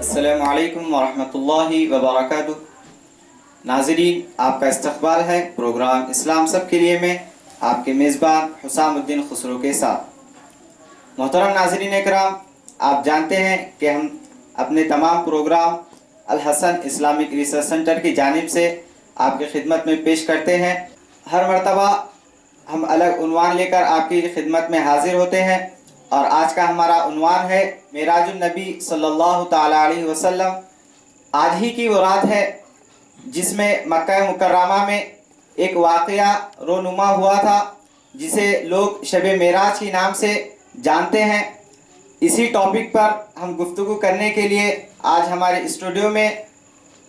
السلام علیکم ورحمۃ اللہ وبرکاتہ۔ ناظرین، آپ کا استقبال ہے پروگرام اسلام سب کے لیے میں آپ کے میزبان حسام الدین خسرو کے ساتھ۔ محترم ناظرین اکرام، آپ جانتے ہیں کہ ہم اپنے تمام پروگرام الحسن اسلامک ریسرچ سینٹر کی جانب سے آپ کی خدمت میں پیش کرتے ہیں۔ ہر مرتبہ ہم الگ عنوان لے کر آپ کی خدمت میں حاضر ہوتے ہیں، اور آج کا ہمارا عنوان ہے معراج النبی صلی اللہ تعالیٰ علیہ وسلم۔ آج ہی کی وہ رات ہے جس میں مکہ مکرمہ میں ایک واقعہ رونما ہوا تھا، جسے لوگ شب معراج کے نام سے جانتے ہیں۔ اسی ٹاپک پر ہم گفتگو کرنے کے لیے آج ہمارے اسٹوڈیو میں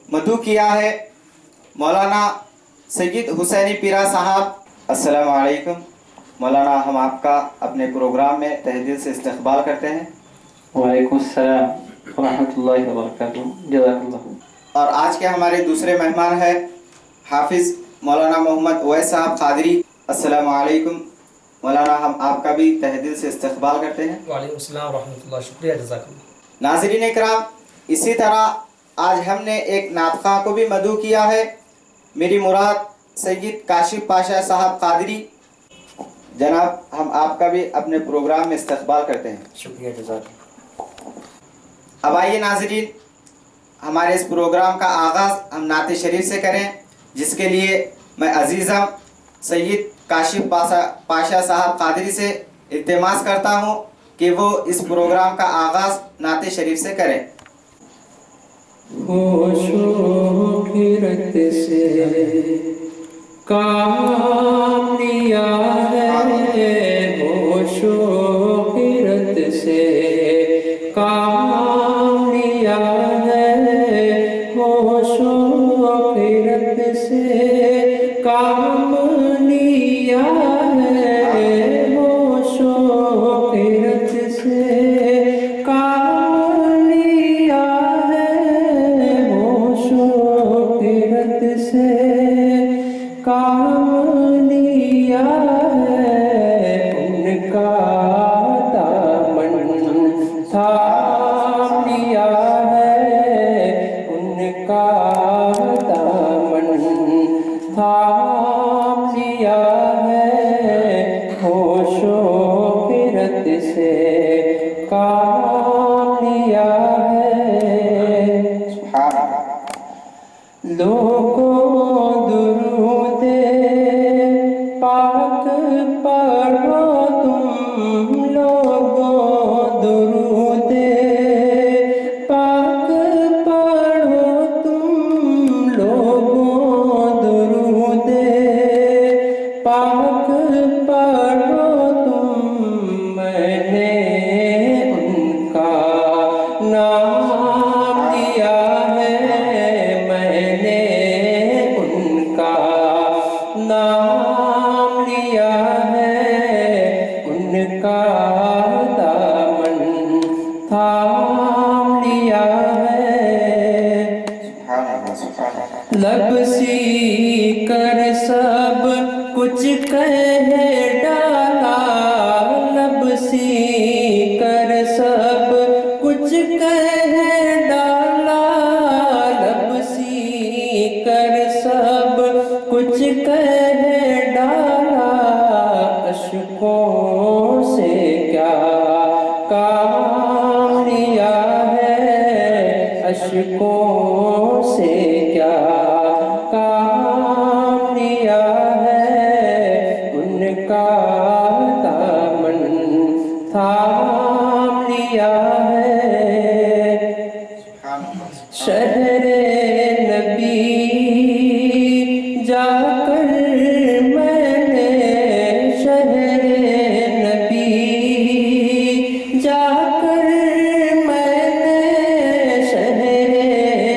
مدعو کیا ہے مولانا سید حسینی پیرا صاحب۔ السلام علیکم مولانا، ہم آپ کا اپنے پروگرام میں تہہ دل سے استقبال کرتے ہیں۔ وعلیکم السلام ورحمۃ اللہ وبرکاتہ، جزاک اللہ۔ اور آج کے ہمارے دوسرے مہمان ہیں حافظ مولانا محمد اویس صاحب قادری۔ السلام علیکم مولانا، ہم آپ کا بھی تہہ دل سے استقبال کرتے ہیں۔ وعلیکم السلام ورحمۃ اللہ، شکریہ، جزاک اللہ۔ ناظرین اکرام، اسی طرح آج ہم نے ایک نعت خواں کو بھی مدعو کیا ہے، میری مراد سید کاشف پاشا صاحب قادری۔ جناب، ہم آپ کا بھی اپنے پروگرام میں استقبال کرتے ہیں۔ شکریہ، جزاک اللہ۔ اب آئیے ناظرین، ہمارے اس پروگرام کا آغاز ہم نعت شریف سے کریں، جس کے لیے میں عزیزم سید کاشف پاشا صاحب قادری سے التماس کرتا ہوں کہ وہ اس پروگرام کا آغاز نعت شریف سے کریں۔ ہوش و خیرت سے کام لیا ہے، ہوش و خیرت سے کام لیا ہے، ہوش و خیرت سے کام لیا ہے، ہوش و خیرت سے کام لیا ہے، ہوش و خیرت سے کام لیا ہے، ان کا دامن تھام لیا ہے، ان کا دامن تھام لیا ہے، ہوش و خیرت سے کام لیا ہے۔ لوگوں درود پاک پڑھو تم، لوگوں درود پاک پڑھو تم، لوگوں درود پاک پڑھو تم، میں نے ان کا نام لیا ہے، میں نے ان کا نام لیا ہے، ان کا دامن تھام لیا ہے۔ لب سی کر سب کچھ کہہ ڈالا، لب سی کر سب کچھ کہہ ڈالا، لب سی کر سب کچھ کہہ ڈالا، اشکوں سے کیا کام لیا ہے، اشکوں سے کیا کام لیا ہے، ان کا دامن تھام لیا ہے۔ شہر نبی جا کر میں نے، شہر نبی جا کر میں نے، شہر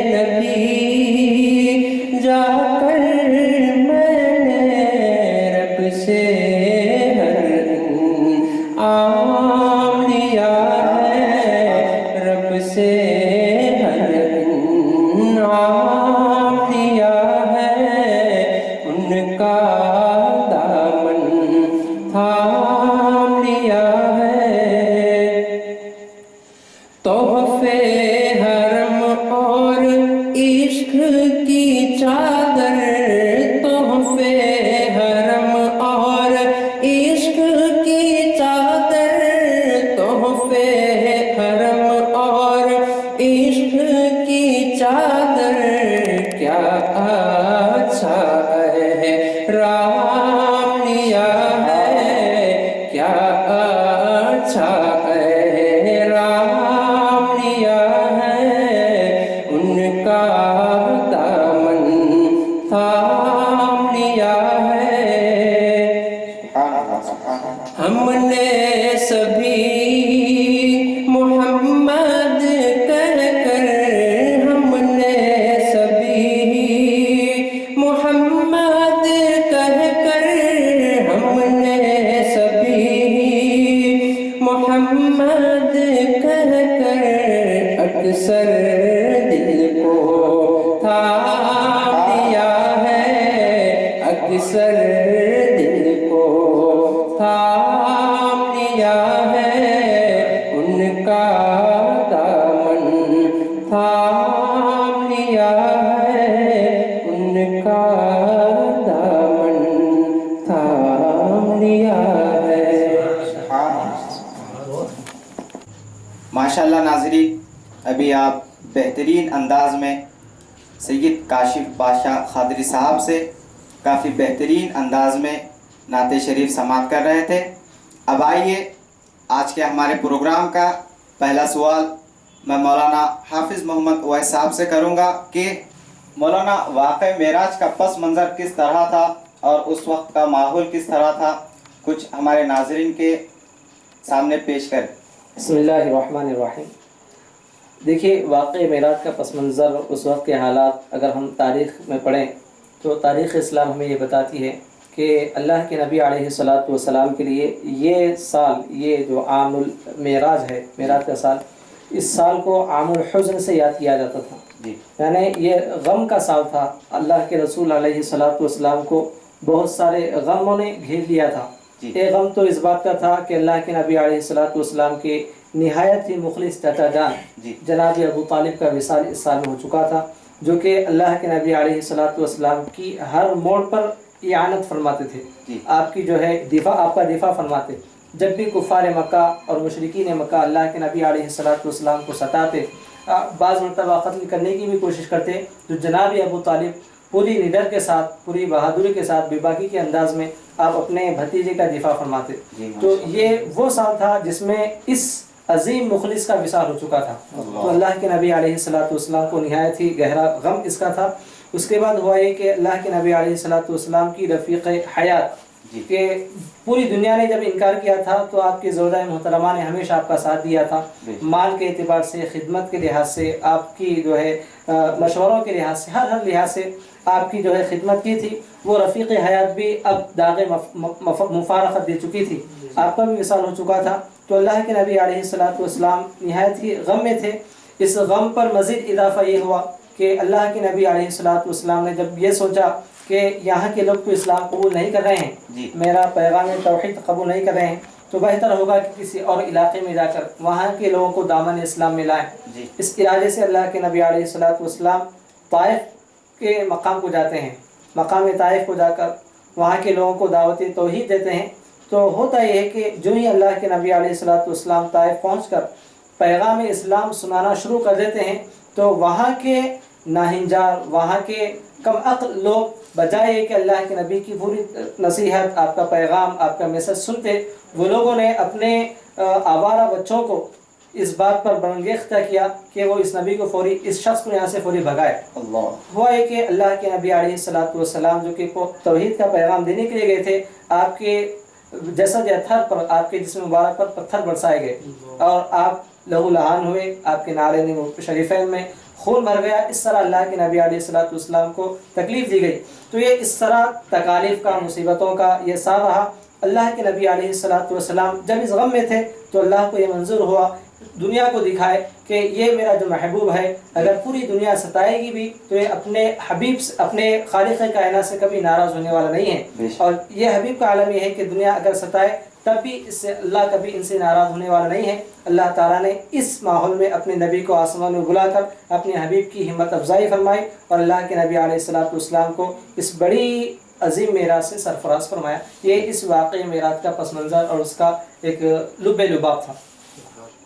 نبی جا کر میں نے، رب سے ہر عام لیا ہے، رب سے ہر عام لیا ہے، ان کا دامن تھام لیا ہے۔ تحفے حرم عشق کی چادر تحفے حرم اور عشق کی چادر تحفے حرم اور عشق کی چادر کیا اچھا ہے رام لیا ہے کیا اچھا ہے رام لیا ہے ان کا دامن تھام لیا ہے ہم نے سبھی محمد کہہ کر ہم نے سبھی محمد کہہ کر ہم نے سبھی محمد کہہ کر اکثر دل کو تھام دیا ہے اکثر دل کو تھام لیا ہے ان کا دامن تھام لیا ہے ان کا دامن تھام لیا ہے ماشاءاللہ ناظرین، ابھی آپ بہترین انداز میں سید کاشف بادشاہ خادری صاحب سے کافی بہترین انداز میں نعت شریف سماعت کر رہے تھے۔ اب آئیے آج کے ہمارے پروگرام کا پہلا سوال میں مولانا حافظ محمد اویس صاحب سے کروں گا کہ مولانا واقع معراج کا پس منظر کس طرح تھا اور اس وقت کا ماحول کس طرح تھا، کچھ ہمارے ناظرین کے سامنے پیش کریں۔ بسم اللہ الرحمن الرحیم۔ دیکھیے، واقع معراج کا پس منظر، اس وقت کے حالات اگر ہم تاریخ میں پڑھیں تو تاریخ اسلام ہمیں یہ بتاتی ہے کہ اللہ کے نبی علیہ السلام کے لیے یہ سال، یہ جو عام المعراج ہے، معراج کا سال، اس سال کو عام الحزن سے یاد کیا جاتا تھا۔ یعنی یہ غم کا سال تھا۔ اللہ کے رسول علیہ السلام کو بہت سارے غموں نے گھیر لیا تھا۔ ایک غم تو اس بات کا تھا کہ اللہ کے نبی علیہ السلام کے نہایت ہی مخلص چچا جان جناب ابو طالب کا وصال اس سال میں ہو چکا تھا، جو کہ اللہ کے نبی علیہ السلام کی ہر موڑ پر اعانت فرماتے تھے، آپ کی جو ہے آپ کا دفاع فرماتے۔ جب بھی کفار مکہ اور مشرکین مکہ اللہ کے نبی علیہ السلام کو ستاتے، بعض مرتبہ قتل کرنے کی بھی کوشش کرتے، تو جناب ابو طالب پوری نڈر کے ساتھ، پوری بہادری کے ساتھ، بے باکی کے انداز میں آپ اپنے بھتیجے کا دفاع فرماتے۔ تو یہ وہ سال تھا جس میں اس عظیم مخلص کا وصال ہو چکا تھا، تو اللہ کے نبی علیہ السلام کو نہایت ہی گہرا غم اس کا تھا۔ اس کے بعد ہوا یہ کہ اللہ کے نبی علیہ السلام کی رفیق حیات کہ پوری دنیا نے جب انکار کیا تھا تو آپ کی زوجہ محترمہ نے ہمیشہ آپ کا ساتھ دیا تھا، مال کے اعتبار سے، خدمت کے لحاظ سے، آپ کی جو ہے مشوروں کے لحاظ سے، ہر لحاظ سے آپ کی جو ہے خدمت کی تھی۔ وہ رفیق حیات بھی اب داغ مفارقت دے چکی تھی، آپ کا بھی وصال ہو چکا تھا، تو اللہ کے نبی علیہ السلام نہایت ہی غم میں تھے۔ اس غم پر مزید اضافہ یہ ہوا کہ اللہ کے نبی علیہ السلام نے جب یہ سوچا کہ یہاں کے لوگ تو اسلام قبول نہیں کر رہے ہیں، میرا پیغام توحید قبول نہیں کر رہے ہیں، تو بہتر ہوگا کہ کسی اور علاقے میں جا کر وہاں کے لوگوں کو دامن اسلام میں لائیں۔ اس ارادے سے اللہ کے نبی علیہ السلام طائف کے مقام کو جاتے ہیں، مقام طائف کو جا کر وہاں کے لوگوں کو دعوت توحید دیتے ہیں۔ تو ہوتا یہ ہے کہ جو ہی اللہ کے نبی علیہ السلام طائف پہنچ کر پیغام اسلام سنانا شروع کر دیتے ہیں، تو وہاں کے ناہنجار، وہاں کے کم عقل لوگ بجائے کہ اللہ کے نبی کی پوری نصیحت، آپ کا پیغام، آپ کا میسج سنتے، وہ لوگوں نے اپنے آوارہ بچوں کو اس بات پر برانگیختہ کیا کہ وہ اس نبی کو اس شخص کو یہاں سے فوری بھگائے۔ ہوا ہے کہ اللہ کے نبی علیہ السلام جو کہ توحید کا پیغام دینے کے لیے گئے تھے، آپ کے جسد اطہر پر، آپ کے جسم مبارک پر پتھر برسائے گئے اور آپ لہو لہان ہوئے، آپ کے نعرین شریفین میں خون بھر گیا۔ اس طرح اللہ کے نبی علیہ السلام کو تکلیف دی گئی۔ تو یہ اس طرح تکالیف کا، مصیبتوں کا یہ سال رہا۔ اللہ کے نبی علیہ السلام جب اس غم میں تھے تو اللہ کو یہ منظور ہوا دنیا کو دکھائے کہ یہ میرا جو محبوب ہے، اگر پوری دنیا ستائے گی بھی تو یہ اپنے حبیب سے، اپنے خالق کائنات سے کبھی ناراض ہونے والا نہیں ہے، اور یہ حبیب کا عالم یہ ہے کہ دنیا اگر ستائے تب بھی اس سے اللہ کبھی ان سے ناراض ہونے والا نہیں ہے۔ اللہ تعالیٰ نے اس ماحول میں اپنے نبی کو آسمان میں بلا کر اپنے حبیب کی ہمت افزائی فرمائی اور اللہ کے نبی علیہ الصلوۃ والسلام کو اس بڑی عظیم معراج سے سرفراز فرمایا۔ یہ اس واقعی معراج کا پس منظر اور اس کا ایک لب لباب تھا۔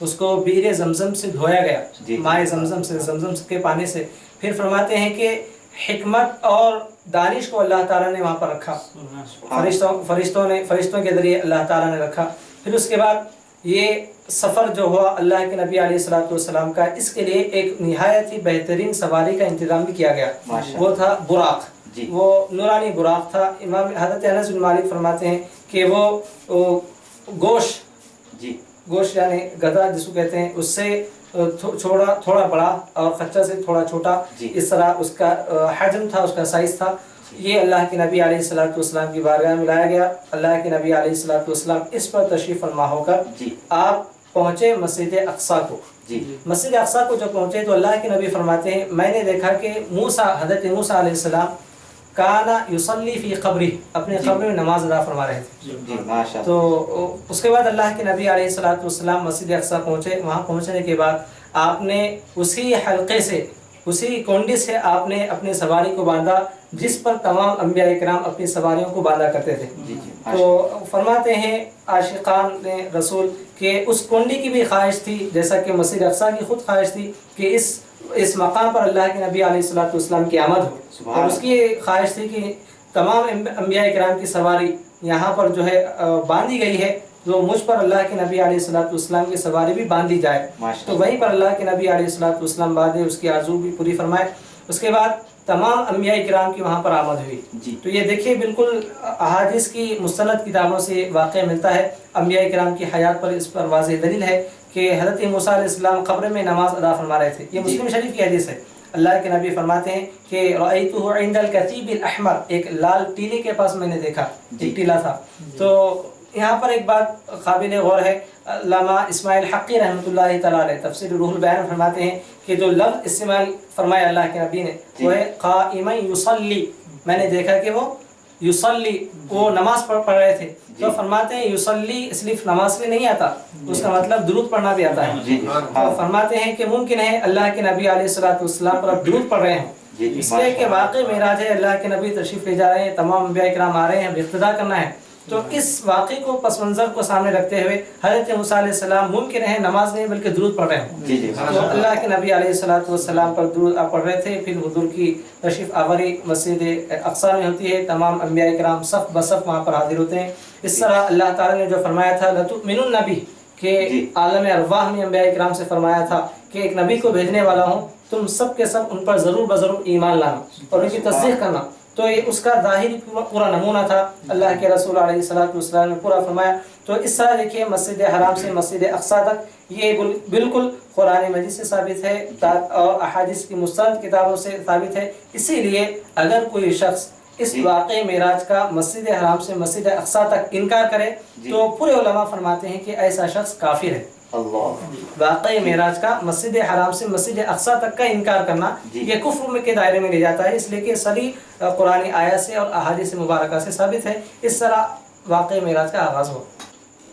اس کو بیر زمزم سے دھویا گیا، جی۔ مائع زمزم سے، زمزم کے پانی سے. پھر فرماتے ہیں کہ حکمت اور دانش کو اللہ تعالیٰ نے وہاں پر رکھا، فرشتوں کے ذریعے اللہ تعالیٰ نے رکھا. پھر اس کے بعد یہ سفر جو ہوا اللہ کے نبی علیہ الصلوۃ والسلام کا، اس کے لیے ایک نہایت ہی بہترین سواری کا انتظام بھی کیا گیا، وہ تھا براق. وہ نورانی براق تھا. امام حضرت انس بن مالک فرماتے ہیں کہ وہ گوشت یعنی گدھا جس کو کہتے ہیں، اس سے تھوڑا بڑا اور خچر سے تھوڑا چھوٹا، اس طرح اس کا حجم تھا، اس کا سائز تھا. یہ اللہ کے نبی علیہ الصلوۃ والسلام کی بارگاہ میں لایا گیا. اللہ کے نبی علیہ الصلوۃ والسلام اس پر تشریف فرما ہو کر آپ پہنچے مسجد اقصیٰ کو. مسجد اقصیٰ کو جب پہنچے تو اللہ کے نبی فرماتے ہیں میں نے دیکھا کہ حضرت موسیٰ علیہ السلام کانا یصلی فی قبری، اپنے قبر میں نماز ادا فرما رہے تھے. تو اس کے بعد اللہ کے نبی علیہ الصلوۃ والسلام مسجد اقصیٰ پہنچے. وہاں پہنچنے کے بعد آپ نے اسی حلقے سے، اسی کونڈی سے آپ نے اپنی سواری کو باندھا جس پر تمام انبیاء کرام اپنی سواریوں کو باندھا کرتے تھے. تو فرماتے ہیں عاشقان رسول کہ اس کونڈی کی بھی خواہش تھی، جیسا کہ مسجد اقصیٰ کی خود خواہش تھی کہ اس مقام پر اللہ کے نبی علیہ الصلوۃ والسلام کی آمد ہو، اور اس کی خواہش تھی کہ تمام انبیاء کرام کی سواری یہاں پر جو ہے باندھی گئی ہے، تو مجھ پر اللہ کے نبی علیہ الصلوۃ والسلام کی سواری بھی باندھی جائے. تو وہیں پر اللہ کے نبی علیہ الصلوۃ والسلام باندھے، اس کی آرزو بھی پوری فرمائے. اس کے بعد تمام انبیاء کرام کی وہاں پر آمد ہوئی. تو یہ دیکھیے بالکل احادیث کی مستند کتابوں سے واقع ملتا ہے. انبیاء کرام کی حیات پر اس پر واضح دلیل ہے کہ حضرت موسیٰ علیہ السلام قبر میں نماز ادا فرما رہے تھے. یہ مسلم شریف کی حدیث ہے. اللہ کے نبی فرماتے ہیں کہ رأیتہ عند الکتیب الاحمر، ایک لال ٹیلے کے پاس میں نے دیکھا، ایک ٹیلا تھا. تو یہاں پر ایک بات قابل غور ہے. علامہ اسماعیل حقی رحمۃ اللہ تعالیٰ علیہ تفسیر روح البیان فرماتے ہیں کہ جو لفظ استعمال فرمایا اللہ کے نبی نے وہ ہے قائما یصلی. میں نے دیکھا کہ وہ یصلی، وہ نماز پڑھ رہے تھے. تو فرماتے ہیں یصلی صرف نماز میں نہیں آتا، اس کا مطلب درود پڑھنا بھی آتا ہے. تو فرماتے ہیں کہ ممکن ہے اللہ کے نبی علیہ الصلوۃ والسلام پر درود پڑھ رہے ہوں، اس لیے کہ واقعی معراج ہے، اللہ کے نبی تشریف لے جا رہے ہیں، تمام انبیاء کرام آ رہے ہیں، اقتداء کرنا ہے. تو اس واقعے کو پس منظر کو سامنے رکھتے ہوئے حضرت موسیٰ علیہ السلام ممکن ہے نماز نہیں بلکہ درود پڑھ رہے ہوں. تو اللہ کے نبی علیہ الصلوۃ والسلام پر درود آپ پڑھ رہے تھے. پھر حضور کی تشریف آوری مسجد اقصیٰ میں ہوتی ہے، تمام انبیاء کرام صف بصف وہاں پر حاضر ہوتے ہیں. اس طرح اللہ تعالیٰ نے جو فرمایا تھا لتؤمنن نبی، کہ عالم ارواح میں انبیاء کرام سے فرمایا تھا کہ ایک نبی کو بھیجنے والا ہوں، تم سب کے سب ان پر ضرور بضرور ایمان لانا اور ان کی تصدیق کرنا. تو یہ اس کا ظاہری پورا نمونہ تھا. اللہ کے رسول علیہ الصلوۃ والسلام نے پورا فرمایا. تو اس طرح دیکھیے مسجد حرام سے مسجد اقصیٰ تک یہ بالکل قرآن مجید سے ثابت ہے اور احادیث کی مستند کتابوں سے ثابت ہے. اسی لیے اگر کوئی شخص اس واقع معراج کا مسجد حرام سے مسجد اقصیٰ تک انکار کرے تو پورے علماء فرماتے ہیں کہ ایسا شخص کافر ہے. واقع معراج کا مسجد حرام سے مسجد اقصیٰ تک کا انکار کرنا یہ کفر کے دائرے میں لے جاتا ہے، اس لیے کہ صریح قرآن آیات سے اور احادیث مبارکہ سے ثابت ہے. اس طرح واقع معراج کا آغاز ہو.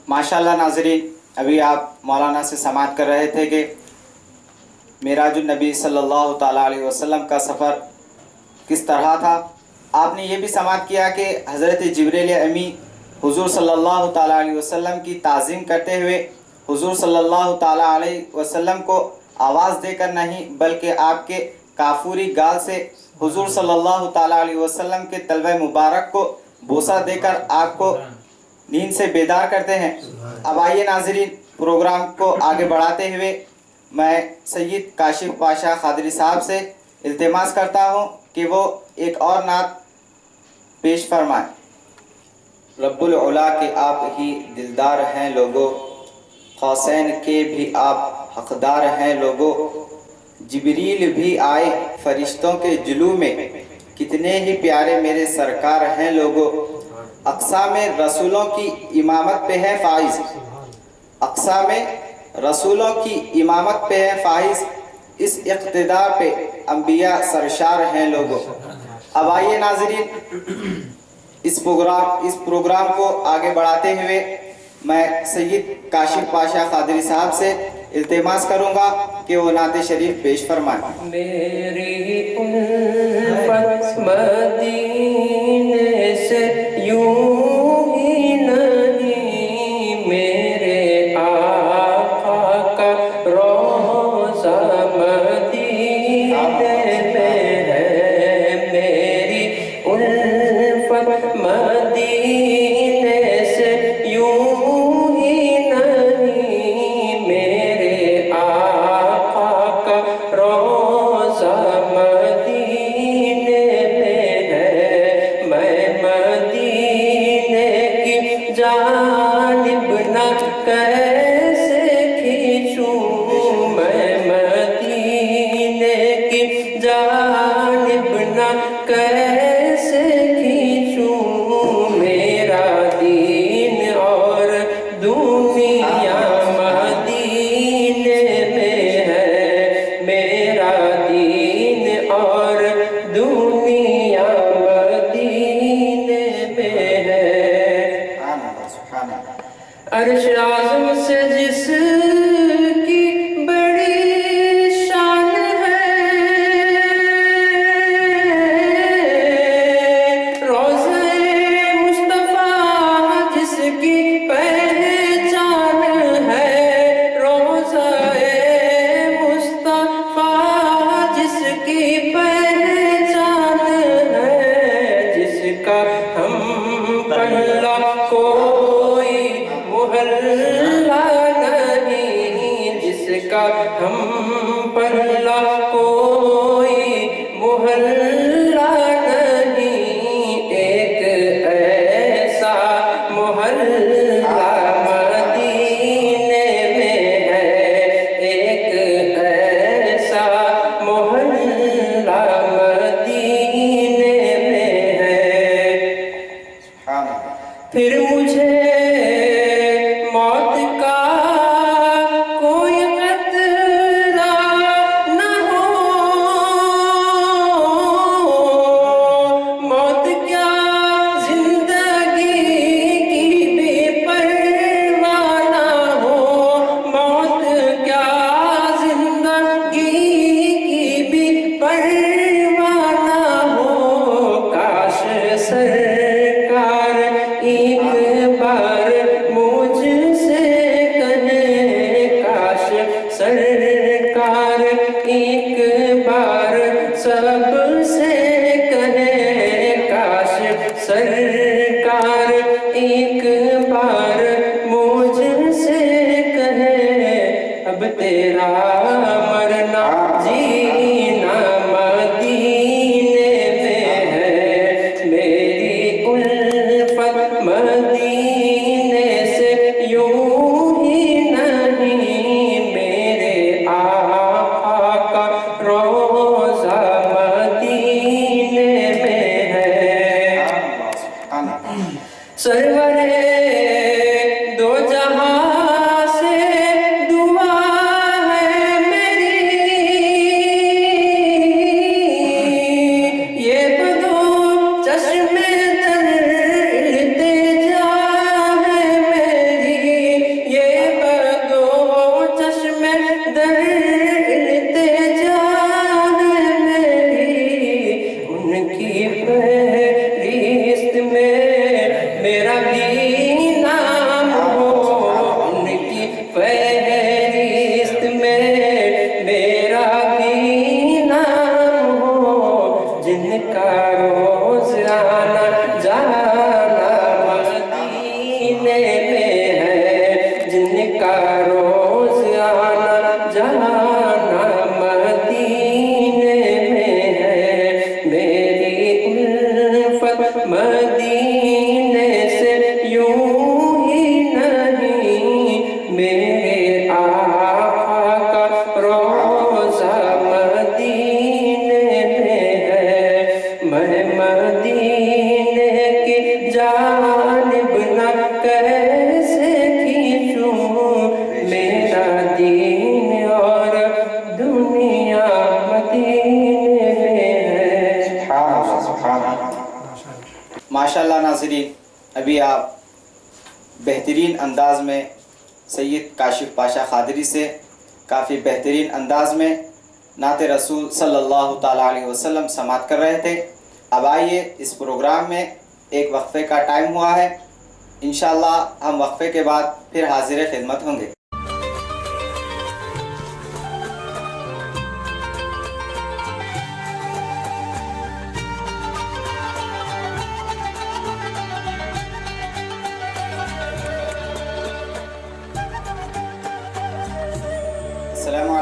ماشاءاللہ ناظرین، ابھی آپ مولانا سے سماعت کر رہے تھے کہ معراج النبی صلی اللہ تعالیٰ علیہ وسلم کا سفر کس طرح تھا. آپ نے یہ بھی سماعت کیا کہ حضرت جبریل امی حضور صلی اللہ تعالیٰ علیہ وسلم کی تعظیم کرتے ہوئے حضور صلی اللہ تعالیٰ علیہ وسلم کو آواز دے کر نہیں بلکہ آپ کے کافوری گال سے حضور صلی اللہ تعالیٰ علیہ وسلم کے طلبہ مبارک کو بوسہ دے کر آپ کو نیند سے بیدار کرتے ہیں. اب آئیے ناظرین، پروگرام کو آگے بڑھاتے ہوئے میں سید کاشف پاشا قادری صاحب سے التماس کرتا ہوں کہ وہ ایک اور نعت پیش فرمائیں. رب العلا کے آپ ہی دلدار ہیں لوگو، قوسین کے بھی آپ حقدار ہیں لوگو. جبریل بھی آئے فرشتوں کے جلو میں، کتنے ہی پیارے میرے سرکار ہیں لوگو. اقصیٰ میں رسولوں کی امامت پہ ہے فائز، اقصیٰ میں رسولوں کی امامت پہ ہے فائز، اس اقتدار پہ انبیاء سرشار ہیں لوگو. اب آئیے ناظرین، اس پروگرام کو آگے بڑھاتے ہوئے میں سید کاشف پاشا قادری صاحب سے التماس کروں گا کہ وہ نعت شریف پیش فرمائیں. میری الفت مدینے سے یوں ہی نہیں، میرے آقا کا میں ہے میری الفت مدینے سے یوں ہی نہیں میرے آقا کا روضہ مدینے میں ہے میں مدینے کی جانب نہ کیسے کھینچوں میں مدینے کی جانب نہ کیسے کھینچوں میرا دین اور دنیا مدینے میں ہے میرا دین اور دنیا مدینے میں ہے سبحان اللہ عرش اعظم سے جس کی بڑی شان ہے روضہ مصطفیٰ جس کی پہچان ہے روضہ مصطفیٰ جس کی پہچان ہے جس کا ہم پلہ کوئی محلہ نہیں جس کا ہم پلہ کوئی محلہ نہیں ایک ایسا محلہ مدینے میں ہے ایک ایسا محلہ مدینے میں ہے سبحان اللہ پھر مجھے موت کا کوئی خطرہ نہ ہو موت کیا زندگی کی بھی پرواہ نہ ہو موت کیا زندگی کی بھی پرواہ نہ ہو کاش سرکار ایک بار مجھ سے کہیں کاش سرکار ایک بار سب سے کہیں کاش سرکار ایک بار مجھ سے کہیں اب تیرا مرنا جینا مدینے میں ہے میری الفت مدینے سے یوں ہی نہیں میرے آقا کا روضہ مدینے میں ہے سبحان اللہ سرور دو جہاں سے دعا ہے میری یہ بدو چشم ترتے جا ہے میری یہ بدو چشم ترتے جا ہے میری ان کی فہرست میں میرا بھی نام ہو ان کی فہرست میں میرا بھی نام ہو جن کا روز آنا جانا مدینے میں ہے جن کا روز آنا جانا مدینے میں ہے میری الفت مدینے سے یوں ہی نہیں میرے آقا کا روضہ مدینے میں ہے میں مدینے کی جانب نہ کیسے کھینچوں میرا دین اور دنیا مدینے میں ہے سبحان اللہ سبحان اللہ ماشاءاللہ ناظرین ابھی آپ بہترین انداز میں سید کاشف پاشا قادری سے کافی بہترین انداز میں نعت رسول صلی اللہ تعالیٰ علیہ وسلم سماعت کر رہے تھے. اب آئیے اس پروگرام میں ایک وقفے کا ٹائم ہوا ہے. انشاءاللہ ہم وقفے کے بعد پھر حاضر خدمت ہوں گے.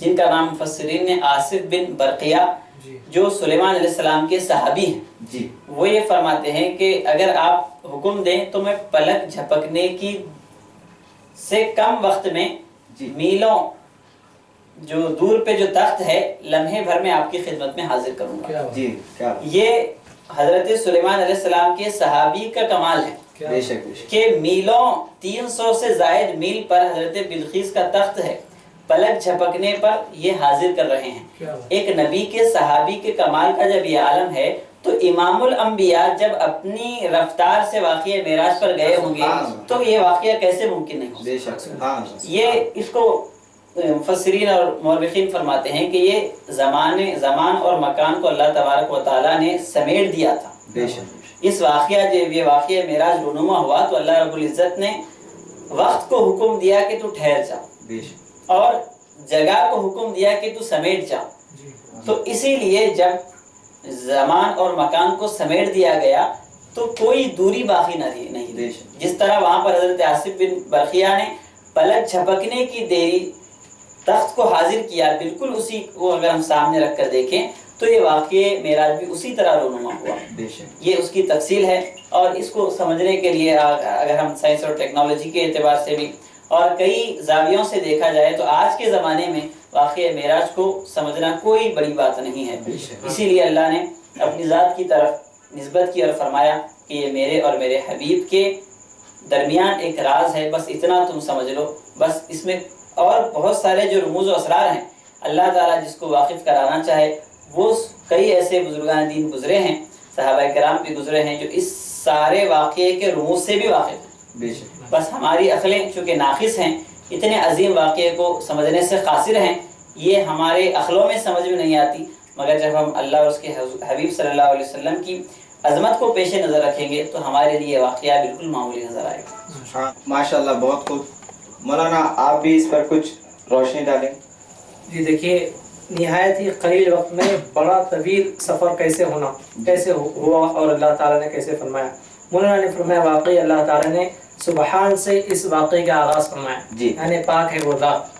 جن کا نام مفسرین نے آصف بن برقیہ جو سلیمان علیہ السلام کے صحابی ہیں جی وہ یہ فرماتے ہیں کہ اگر آپ حکم دیں تو میں پلک جھپکنے کی سے کم وقت میں میلوں جو دور پہ جو تخت ہے لمحے بھر میں آپ کی خدمت میں حاضر کروں گا. جی کیا یہ حضرت سلیمان علیہ السلام کے صحابی کا کمال ہے بے شک کہ میلوں 300 سے زائد میل پر حضرت بلقیس کا تخت ہے، پلک جھپکنے پر یہ حاضر کر رہے ہیں. ایک نبی کے صحابی کے کمال کا جب یہ عالم ہے تو امام الانبیاء جب اپنی رفتار سے واقعہ معراج پر گئے ہوں گے تو یہ واقعہ کیسے ممکن نہیں ہو بے شک. یہ اس کو مفسرین اور مورخین فرماتے ہیں کہ یہ زمان اور مکان کو اللہ تبارک و تعالیٰ نے سمیٹ دیا تھا. بے شک اس واقعہ جب یہ واقعہ معراج رونما ہوا تو اللہ رب العزت نے وقت کو حکم دیا کہ تو ٹھہر جا بے شک اور جگہ کو حکم دیا کہ تو سمیٹ جا. تو اسی لیے جب زمان اور مکان کو سمیٹ دیا گیا تو کوئی دوری باقی نہیں. جس طرح وہاں پر حضرت آصف بن برقیہ نے پلک جھپکنے کی دیری تخت کو حاضر کیا، بالکل اسی کو اگر ہم سامنے رکھ کر دیکھیں تو یہ واقعہ معراج بھی اسی طرح رونما ہوا. یہ اس کی تفصیل ہے اور اس کو سمجھنے کے لیے اگر ہم سائنس اور ٹیکنالوجی کے اعتبار سے بھی اور کئی زاویوں سے دیکھا جائے تو آج کے زمانے میں واقعہ معراج کو سمجھنا کوئی بڑی بات نہیں ہے. اسی لیے اللہ نے اپنی ذات کی طرف نسبت کی اور فرمایا کہ یہ میرے اور میرے حبیب کے درمیان ایک راز ہے، بس اتنا تم سمجھ لو. بس اس میں اور بہت سارے جو رموز و اسرار ہیں اللہ تعالیٰ جس کو واقف کرانا چاہے وہ کئی ایسے بزرگان دین گزرے ہیں، صحابہ کرام بھی گزرے ہیں جو اس سارے واقعے کے رموز سے بھی واقف ہیں. بس ہماری عقلیں چونکہ ناقص ہیں، اتنے عظیم واقعے کو سمجھنے سے قاصر ہیں، یہ ہمارے عقلوں میں سمجھ میں نہیں آتی. مگر جب ہم اللہ اور اس کے حبیب صلی اللہ علیہ وسلم کی عظمت کو پیش نظر رکھیں گے تو ہمارے لیے واقعہ بالکل معمولی نظر آئے گا. ماشاء اللہ، بہت خوب. مولانا آپ بھی اس پر کچھ روشنی ڈالیں. جی دیکھیے، نہایت ہی قلیل وقت میں بڑا طویل سفر کیسے ہوا اور اللہ تعالیٰ نے کیسے فرمایا. مولانا نے فرمایا واقعی اللہ تعالیٰ نے سبحان سے اس واقعے کا آغاز فرمایا. یعنی پاک ہے وہ ذات.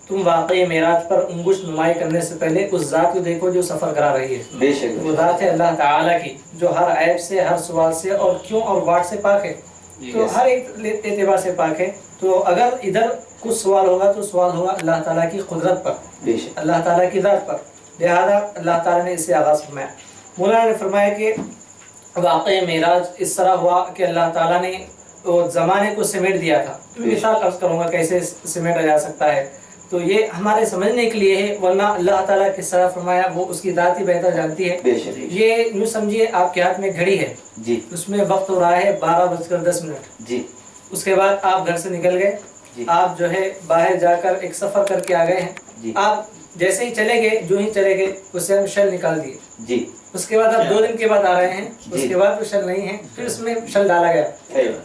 تم واقعی معراج پر انگشت نمائی کرنے سے پہلے اس ذات کو دیکھو جو سفر کرا رہی ہے. بے شک وہ ذات ہے اللہ تعالیٰ کی جو ہر عیب سے، ہر سوال سے اور کیوں اور واٹ سے پاک ہے. تو ہر ایک اعتبار سے پاک ہے. تو اگر ادھر کچھ سوال ہوگا تو سوال ہوگا اللہ تعالیٰ کی قدرت پر، اللہ تعالیٰ کی ذات پر. لہذا اللہ تعالیٰ نے اس سے آغاز فرمایا. مولانا نے فرمایا کہ واقعی معراج اس طرح ہوا کہ اللہ تعالیٰ نے زمانے کو سمیٹ دیا تھا. مثال عرض کروں گا کیسے سمیٹا جا سکتا ہے. تو یہ ہمارے سمجھنے کے لیے ہے، ورنہ اللہ تعالیٰ کس طرح فرمایا وہ اس کی ذات ہی بہتر جانتی ہے. یہ یوں سمجھیے آپ کے ہاتھ میں گھڑی ہے، اس میں وقت ہو رہا ہے 12:10. اس کے بعد آپ گھر سے نکل گئے، آپ جو ہے باہر جا کر ایک سفر کر کے آ گئے ہیں. آپ جیسے ہی چلے گئے، جو ہی چلے گئے اس سے ہم شل نکال دیے. اس کے بعد آپ 2 دن کے بعد آ رہے ہیں، اس کے بعد وہ شل نہیں ہے، پھر اس میں شل ڈالا گیا.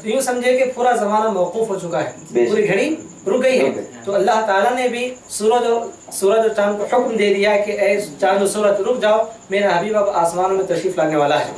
تو یوں سمجھے کہ پورا زمانہ موقوف ہو چکا ہے، پوری گھڑی رک گئی ہے. تو اللہ تعالیٰ نے بھی سورج اور چاند کو حکم دے دیا کہ اے چاند و سورج رک جاؤ، میرا حبیب اب آسمانوں میں تشریف لانے والا ہے.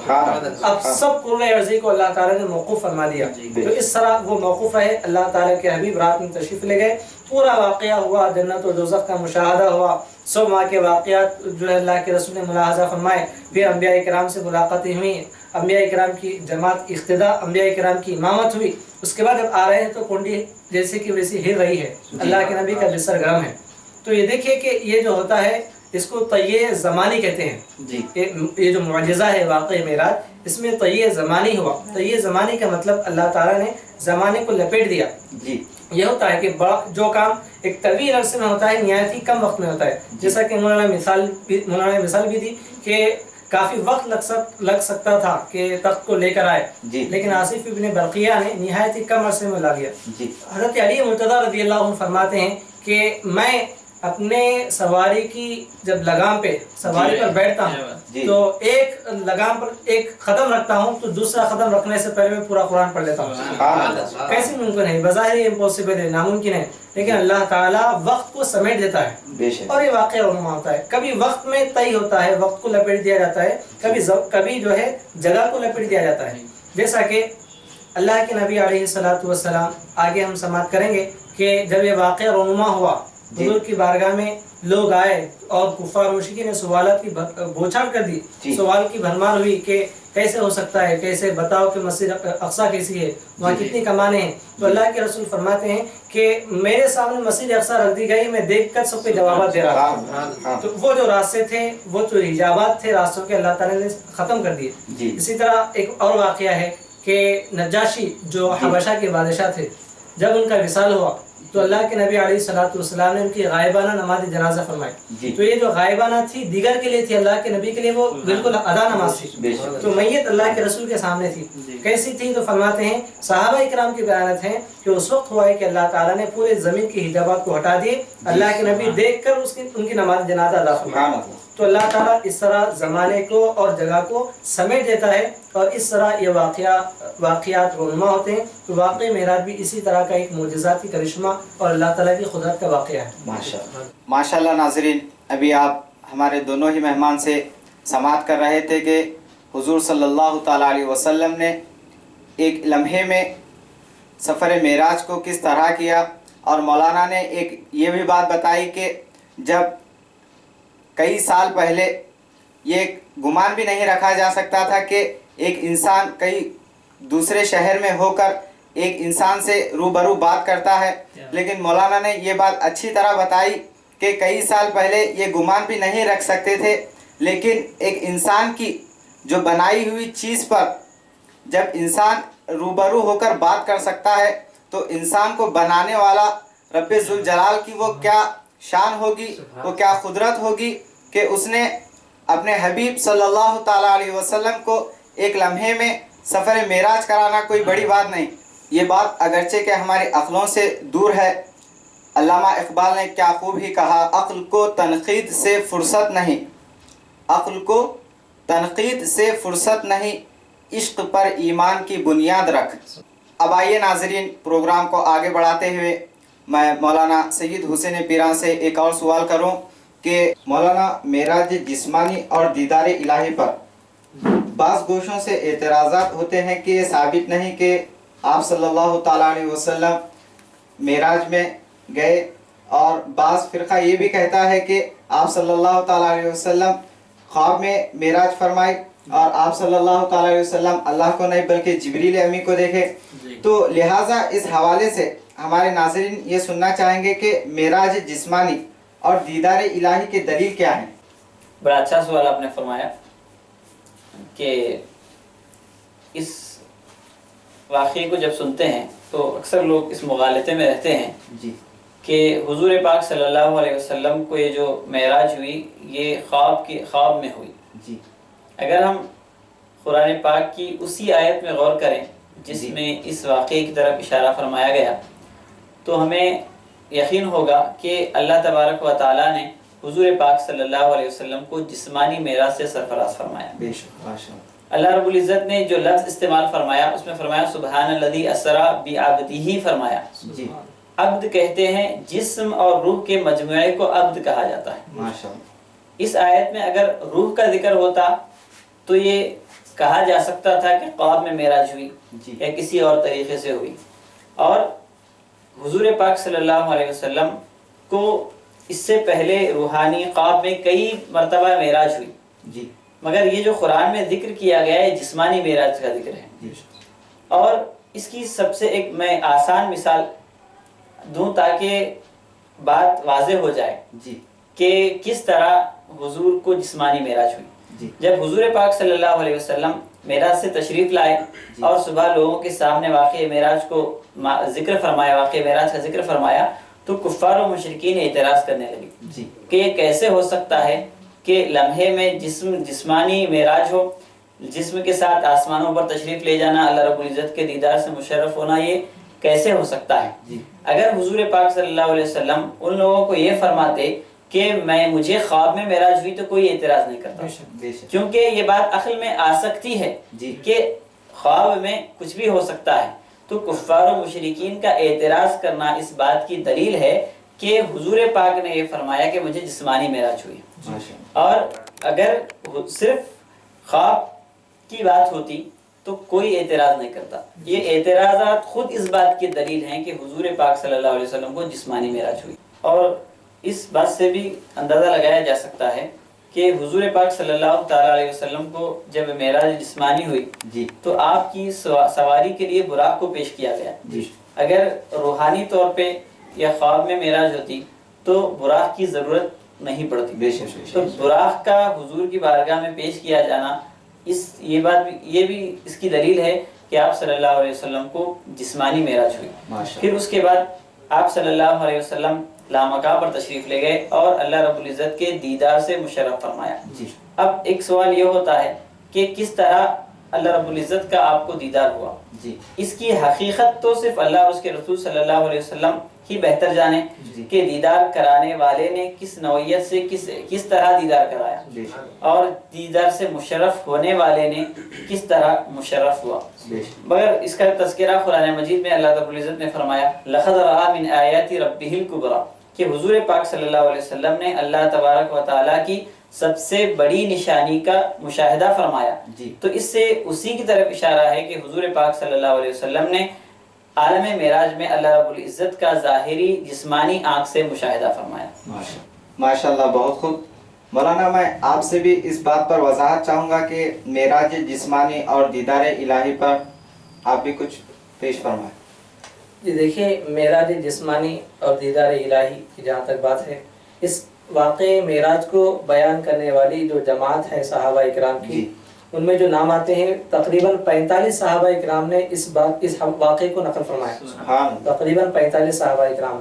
اب سب قرے عرضی کو اللہ تعالیٰ نے موقوف فرما دیا. تو اس طرح وہ موقوف رہے. اللہ تعالیٰ کے حبیب رات میں تشریف لے گئے، پورا واقعہ ہوا، جنت و دوزخ کا مشاہدہ ہوا. 100 ماہ کے واقعات جو ہے اللہ کے رسول نے ملاحظہ فرمائے. پھر انبیاء کرام سے ملاقاتیں ہوئیں، انبیاء کرام کی جماعت اقتداء، انبیاء کرام کی امامت ہوئی. اس کے بعد جب آ رہے ہیں تو کنڈی جیسے کہ ویسی ہل رہی ہے، اللہ کے نبی کا بستر گرم ہے. تو یہ دیکھیے کہ یہ جو ہوتا ہے اس کو طیّ زمانی کہتے ہیں. یہ جو معجزہ ہے واقعہ معراج، اس میں طیّ زمانی ہوا. طیّ زمانی کا مطلب اللہ تعالیٰ نے زمانے کو لپیٹ دیا. یہ ہوتا ہے کہ جو کام ایک طویل عرصے میں ہوتا ہے نہایت ہی کم وقت میں ہوتا ہے. جیسا کہ مولانا نے مثال بھی دی کہ کافی وقت لگ سکتا تھا کہ تخت کو لے کر آئے، لیکن آصف ابن برقیہ نے نہایت ہی کم عرصے میں لا لیا. حضرت علی مرتضیٰ رضی اللہ عنہ فرماتے ہیں کہ میں اپنے سواری کی جب لگام پہ سواری پر بیٹھتا ہوں تو ایک لگام پر ایک قدم رکھتا ہوں تو دوسرا قدم رکھنے سے پہلے میں پورا قرآن پڑھ لیتا ہوں. کیسے ممکن ہے؟ بظاہر یہ امپوسیبل ہے، ناممکن ہے، لیکن اللہ تعالیٰ وقت کو سمیٹ دیتا ہے اور یہ واقعہ رونما ہوتا ہے. کبھی وقت میں طے ہوتا ہے، وقت کو لپیٹ دیا جاتا ہے، کبھی جو ہے جگہ کو لپیٹ دیا جاتا ہے. جیسا کہ اللہ کے نبی علیہ الصلوۃ والسلام، آگے ہم سماعت کریں گے کہ جب یہ واقعہ رونما ہوا حضور کی بارگاہ میں لوگ آئے اور کفار مشرکین نے سوالات کی بوچھاڑ کر دی، سوال کی بھرمار ہوئی کہ کیسے ہو سکتا ہے، کیسے بتاؤ کہ مسجد اقصیٰ کیسی ہے، وہاں کتنی کمانیں ہیں. تو اللہ کے رسول فرماتے ہیں کہ میرے سامنے مسجد اقصیٰ رکھ دی گئی، میں دیکھ کر سب کے جوابات دے رہا تھا. تو وہ جو راستے تھے، وہ جو حجابات تھے راستوں کے، اللہ تعالیٰ نے ختم کر دیے. اسی طرح ایک اور واقعہ ہے کہ نجاشی جو حبشہ کے بادشاہ تھے، جب ان کا وصال ہوا تو اللہ کے نبی علیہ السلام نے ان کی غائبانہ نماز جنازہ فرمائی. تو یہ جو غائبانہ تھی دیگر کے لیے تھی، اللہ کے نبی کے لیے وہ بالکل ادا نماز تھی. تو میت اللہ کے رسول کے سامنے تھی. کیسی تھی؟ تو فرماتے ہیں صحابہ اکرام کی بیانات ہیں کہ اس وقت ہوا ہے کہ اللہ تعالیٰ نے پورے زمین کی حجابات کو ہٹا دیے، اللہ کے نبی دیکھ کر ان کی نماز جنازہ ادا فرمائی. تو اللہ تعالیٰ اس طرح زمانے کو اور جگہ کو سمیٹ دیتا ہے، اور اس طرح یہ واقعات رونما ہوتے ہیں. تو واقعی معراج بھی اسی طرح کا ایک معجزاتی کرشمہ اور اللہ تعالیٰ کی قدرت کا واقعہ ہے. ماشاءاللہ. ناظرین، ابھی آپ ہمارے دونوں ہی مہمان سے سماعت کر رہے تھے کہ حضور صلی اللہ تعالیٰ علیہ وسلم نے ایک لمحے میں سفر معراج کو کس طرح کیا، اور مولانا نے ایک یہ بھی بات بتائی کہ جب کئی سال پہلے یہ گمان بھی نہیں رکھا جا سکتا تھا کہ ایک انسان کئی دوسرے شہر میں ہو کر ایک انسان سے روبرو بات کرتا ہے، لیکن مولانا نے یہ بات اچھی طرح بتائی کہ کئی سال پہلے یہ گمان بھی نہیں رکھ سکتے تھے، لیکن ایک انسان کی جو بنائی ہوئی چیز پر جب انسان روبرو ہو کر بات کر سکتا ہے تو انسان کو بنانے والا رب ذوالجلال کی وہ کیا شان ہوگی، وہ کیا قدرت ہوگی کہ اس نے اپنے حبیب صلی اللہ تعالیٰ علیہ وسلم کو ایک لمحے میں سفر معراج کرانا کوئی بڑی بات نہیں. یہ بات اگرچہ کہ ہمارے عقلوں سے دور ہے. علامہ اقبال نے کیا خوب ہی کہا، عقل کو تنقید سے فرصت نہیں، عقل کو تنقید سے فرصت نہیں، عشق پر ایمان کی بنیاد رکھ. اب آئیے ناظرین، پروگرام کو آگے بڑھاتے ہوئے میں مولانا سید حسین پیران سے ایک اور سوال کروں کہ مولانا معراج جسمانی اور دیدار الہی پر بعض گوشوں سے اعتراضات ہوتے ہیں کہ یہ ثابت نہیں کہ آپ صلی اللہ تعالیٰ علیہ وسلم معراج میں گئے، اور بعض فرقہ یہ بھی کہتا ہے کہ آپ صلی اللہ تعالیٰ علیہ وسلم خواب میں معراج فرمائے اور آپ صلی اللہ تعالیٰ علیہ وسلم اللہ کو نہیں بلکہ جبریل امی کو دیکھے. تو لہٰذا اس حوالے سے ہمارے ناظرین یہ سننا چاہیں گے کہ معراج جسمانی اور دیدار الہی کی دلیل کیا ہے. بڑا اچھا سوال آپ نے فرمایا کہ اس واقعے کو جب سنتے ہیں تو اکثر لوگ اس مغالطے میں رہتے ہیں کہ حضور پاک صلی اللہ علیہ وسلم کو یہ جو معراج ہوئی یہ خواب میں ہوئی. اگر ہم قرآن پاک کی اسی آیت میں غور کریں جس میں اس واقعے کی طرف اشارہ فرمایا گیا تو ہمیں یقین ہوگا کہ اللہ تبارک و تعالیٰ نے حضور پاک صلی اللہ علیہ وسلم کو جسمانی معراج سے سرفراز فرمایا. اللہ رب العزت نے جو لفظ استعمال فرمایا اس میں فرمایا سبحان الذی اسریٰ بعبدہ فرمایا. عبد کہتے ہیں جسم اور روح کے مجموعے کو عبد کہا جاتا ہے. اس آیت میں اگر روح کا ذکر ہوتا تو یہ کہا جا سکتا تھا کہ خواب میں معراج ہوئی یا کسی اور طریقے سے ہوئی، اور حضور پاک صلی اللہ علیہ وسلم کو اس سے پہلے روحانی خواب میں کئی مرتبہ معراج ہوئی، مگر یہ جو قرآن میں ذکر کیا گیا ہے جسمانی معراج کا ذکر ہے. اور اس کی سب سے ایک میں آسان مثال دوں تاکہ بات واضح ہو جائے کہ کس طرح حضور کو جسمانی معراج ہوئی. جب حضور پاک صلی اللہ علیہ وسلم معراج سے تشریف لائے اور صبح لوگوں کے سامنے واقع معراج کو ذکر فرمایا، واقع معراج کا ذکر فرمایا، تو کفار و مشرکین اعتراض کرنے لگے کہ یہ کیسے ہو سکتا ہے کہ لمحے میں جسمانی معراج ہو، جسم کے ساتھ آسمانوں پر تشریف لے جانا، اللہ رب العزت کے دیدار سے مشرف ہونا، یہ کیسے ہو سکتا ہے. اگر حضور پاک صلی اللہ علیہ وسلم ان لوگوں کو یہ فرماتے کہ مجھے خواب میں معراج ہوئی تو کوئی اعتراض نہیں کرتا، کیونکہ یہ بات عقل میں آ سکتی ہے کہ خواب میں کچھ بھی ہو سکتا ہے. تو کفار و مشرکین کا اعتراض کرنا اس بات کی دلیل ہے کہ حضور پاک نے یہ فرمایا کہ مجھے جسمانی معراج ہوئی. اور اگر صرف خواب کی بات ہوتی تو کوئی اعتراض نہیں کرتا. یہ اعتراضات خود اس بات کی دلیل ہیں کہ حضور پاک صلی اللہ علیہ وسلم کو جسمانی معراج ہوئی. اور اس بات سے بھی اندازہ لگایا جا سکتا ہے کہ حضور پاک صلی اللہ تعالیٰ علیہ وسلم کو جب معراج جسمانی ہوئی جی تو آپ کی سواری کے لیے براق کو پیش کیا گیا. جی اگر روحانی طور پہ یا خواب میں معراج ہوتی تو براق کی ضرورت نہیں پڑتی. بے شک تو براق کا حضور کی بارگاہ میں پیش کیا جانا یہ بھی اس کی دلیل ہے کہ آپ صلی اللہ علیہ وسلم کو جسمانی معراج ہوئی. پھر اس کے بعد آپ صلی اللہ علیہ وسلم لامکہ پر تشریف لے گئے اور اللہ رب العزت کے دیدار سے مشرف فرمایا. اب ایک سوال یہ ہوتا ہے کہ کس طرح اللہ رب العزت کا آپ کو دیدار ہوا. اس کی حقیقت تو صرف اللہ اور اس کے رسول صلی اللہ علیہ وسلم ہی بہتر جانے کہ دیدار کرانے والے نے کس نوعیت سے کس طرح دیدار کرایا اور دیدار سے مشرف ہونے والے نے کس طرح مشرف ہوا. مگر اس کا تذکرہ قرآن مجید میں اللہ رب العزت نے فرمایا لقد رأى من آیات ربہ الکبریٰ کہ حضور پاک صلی اللہ علیہ وسلم نے اللہ تبارک و تعالیٰ کی سب سے بڑی نشانی کا مشاہدہ فرمایا. تو اس سے اسی کی طرف اشارہ ہے کہ حضور پاک صلی اللہ علیہ وسلم نے عالم معراج میں اللہ رب العزت کا ظاہری جسمانی آنکھ سے مشاہدہ فرمایا. ماشاءاللہ بہت خوب. مولانا میں آپ سے بھی اس بات پر وضاحت چاہوں گا کہ معراج جسمانی اور دیدار الہی پر آپ بھی کچھ پیش فرمائیں. جی دیکھیے معراج جسمانی اور دیدار الہی کی جہاں تک بات ہے، اس واقع معراج کو بیان کرنے والی جو جماعت ہے صحابہ اکرام کی، ان میں جو نام آتے ہیں تقریباً 45 صحابہ اکرام نے اس واقعے کو نقل فرمایا. تقریباً 45 صحابہ اکرام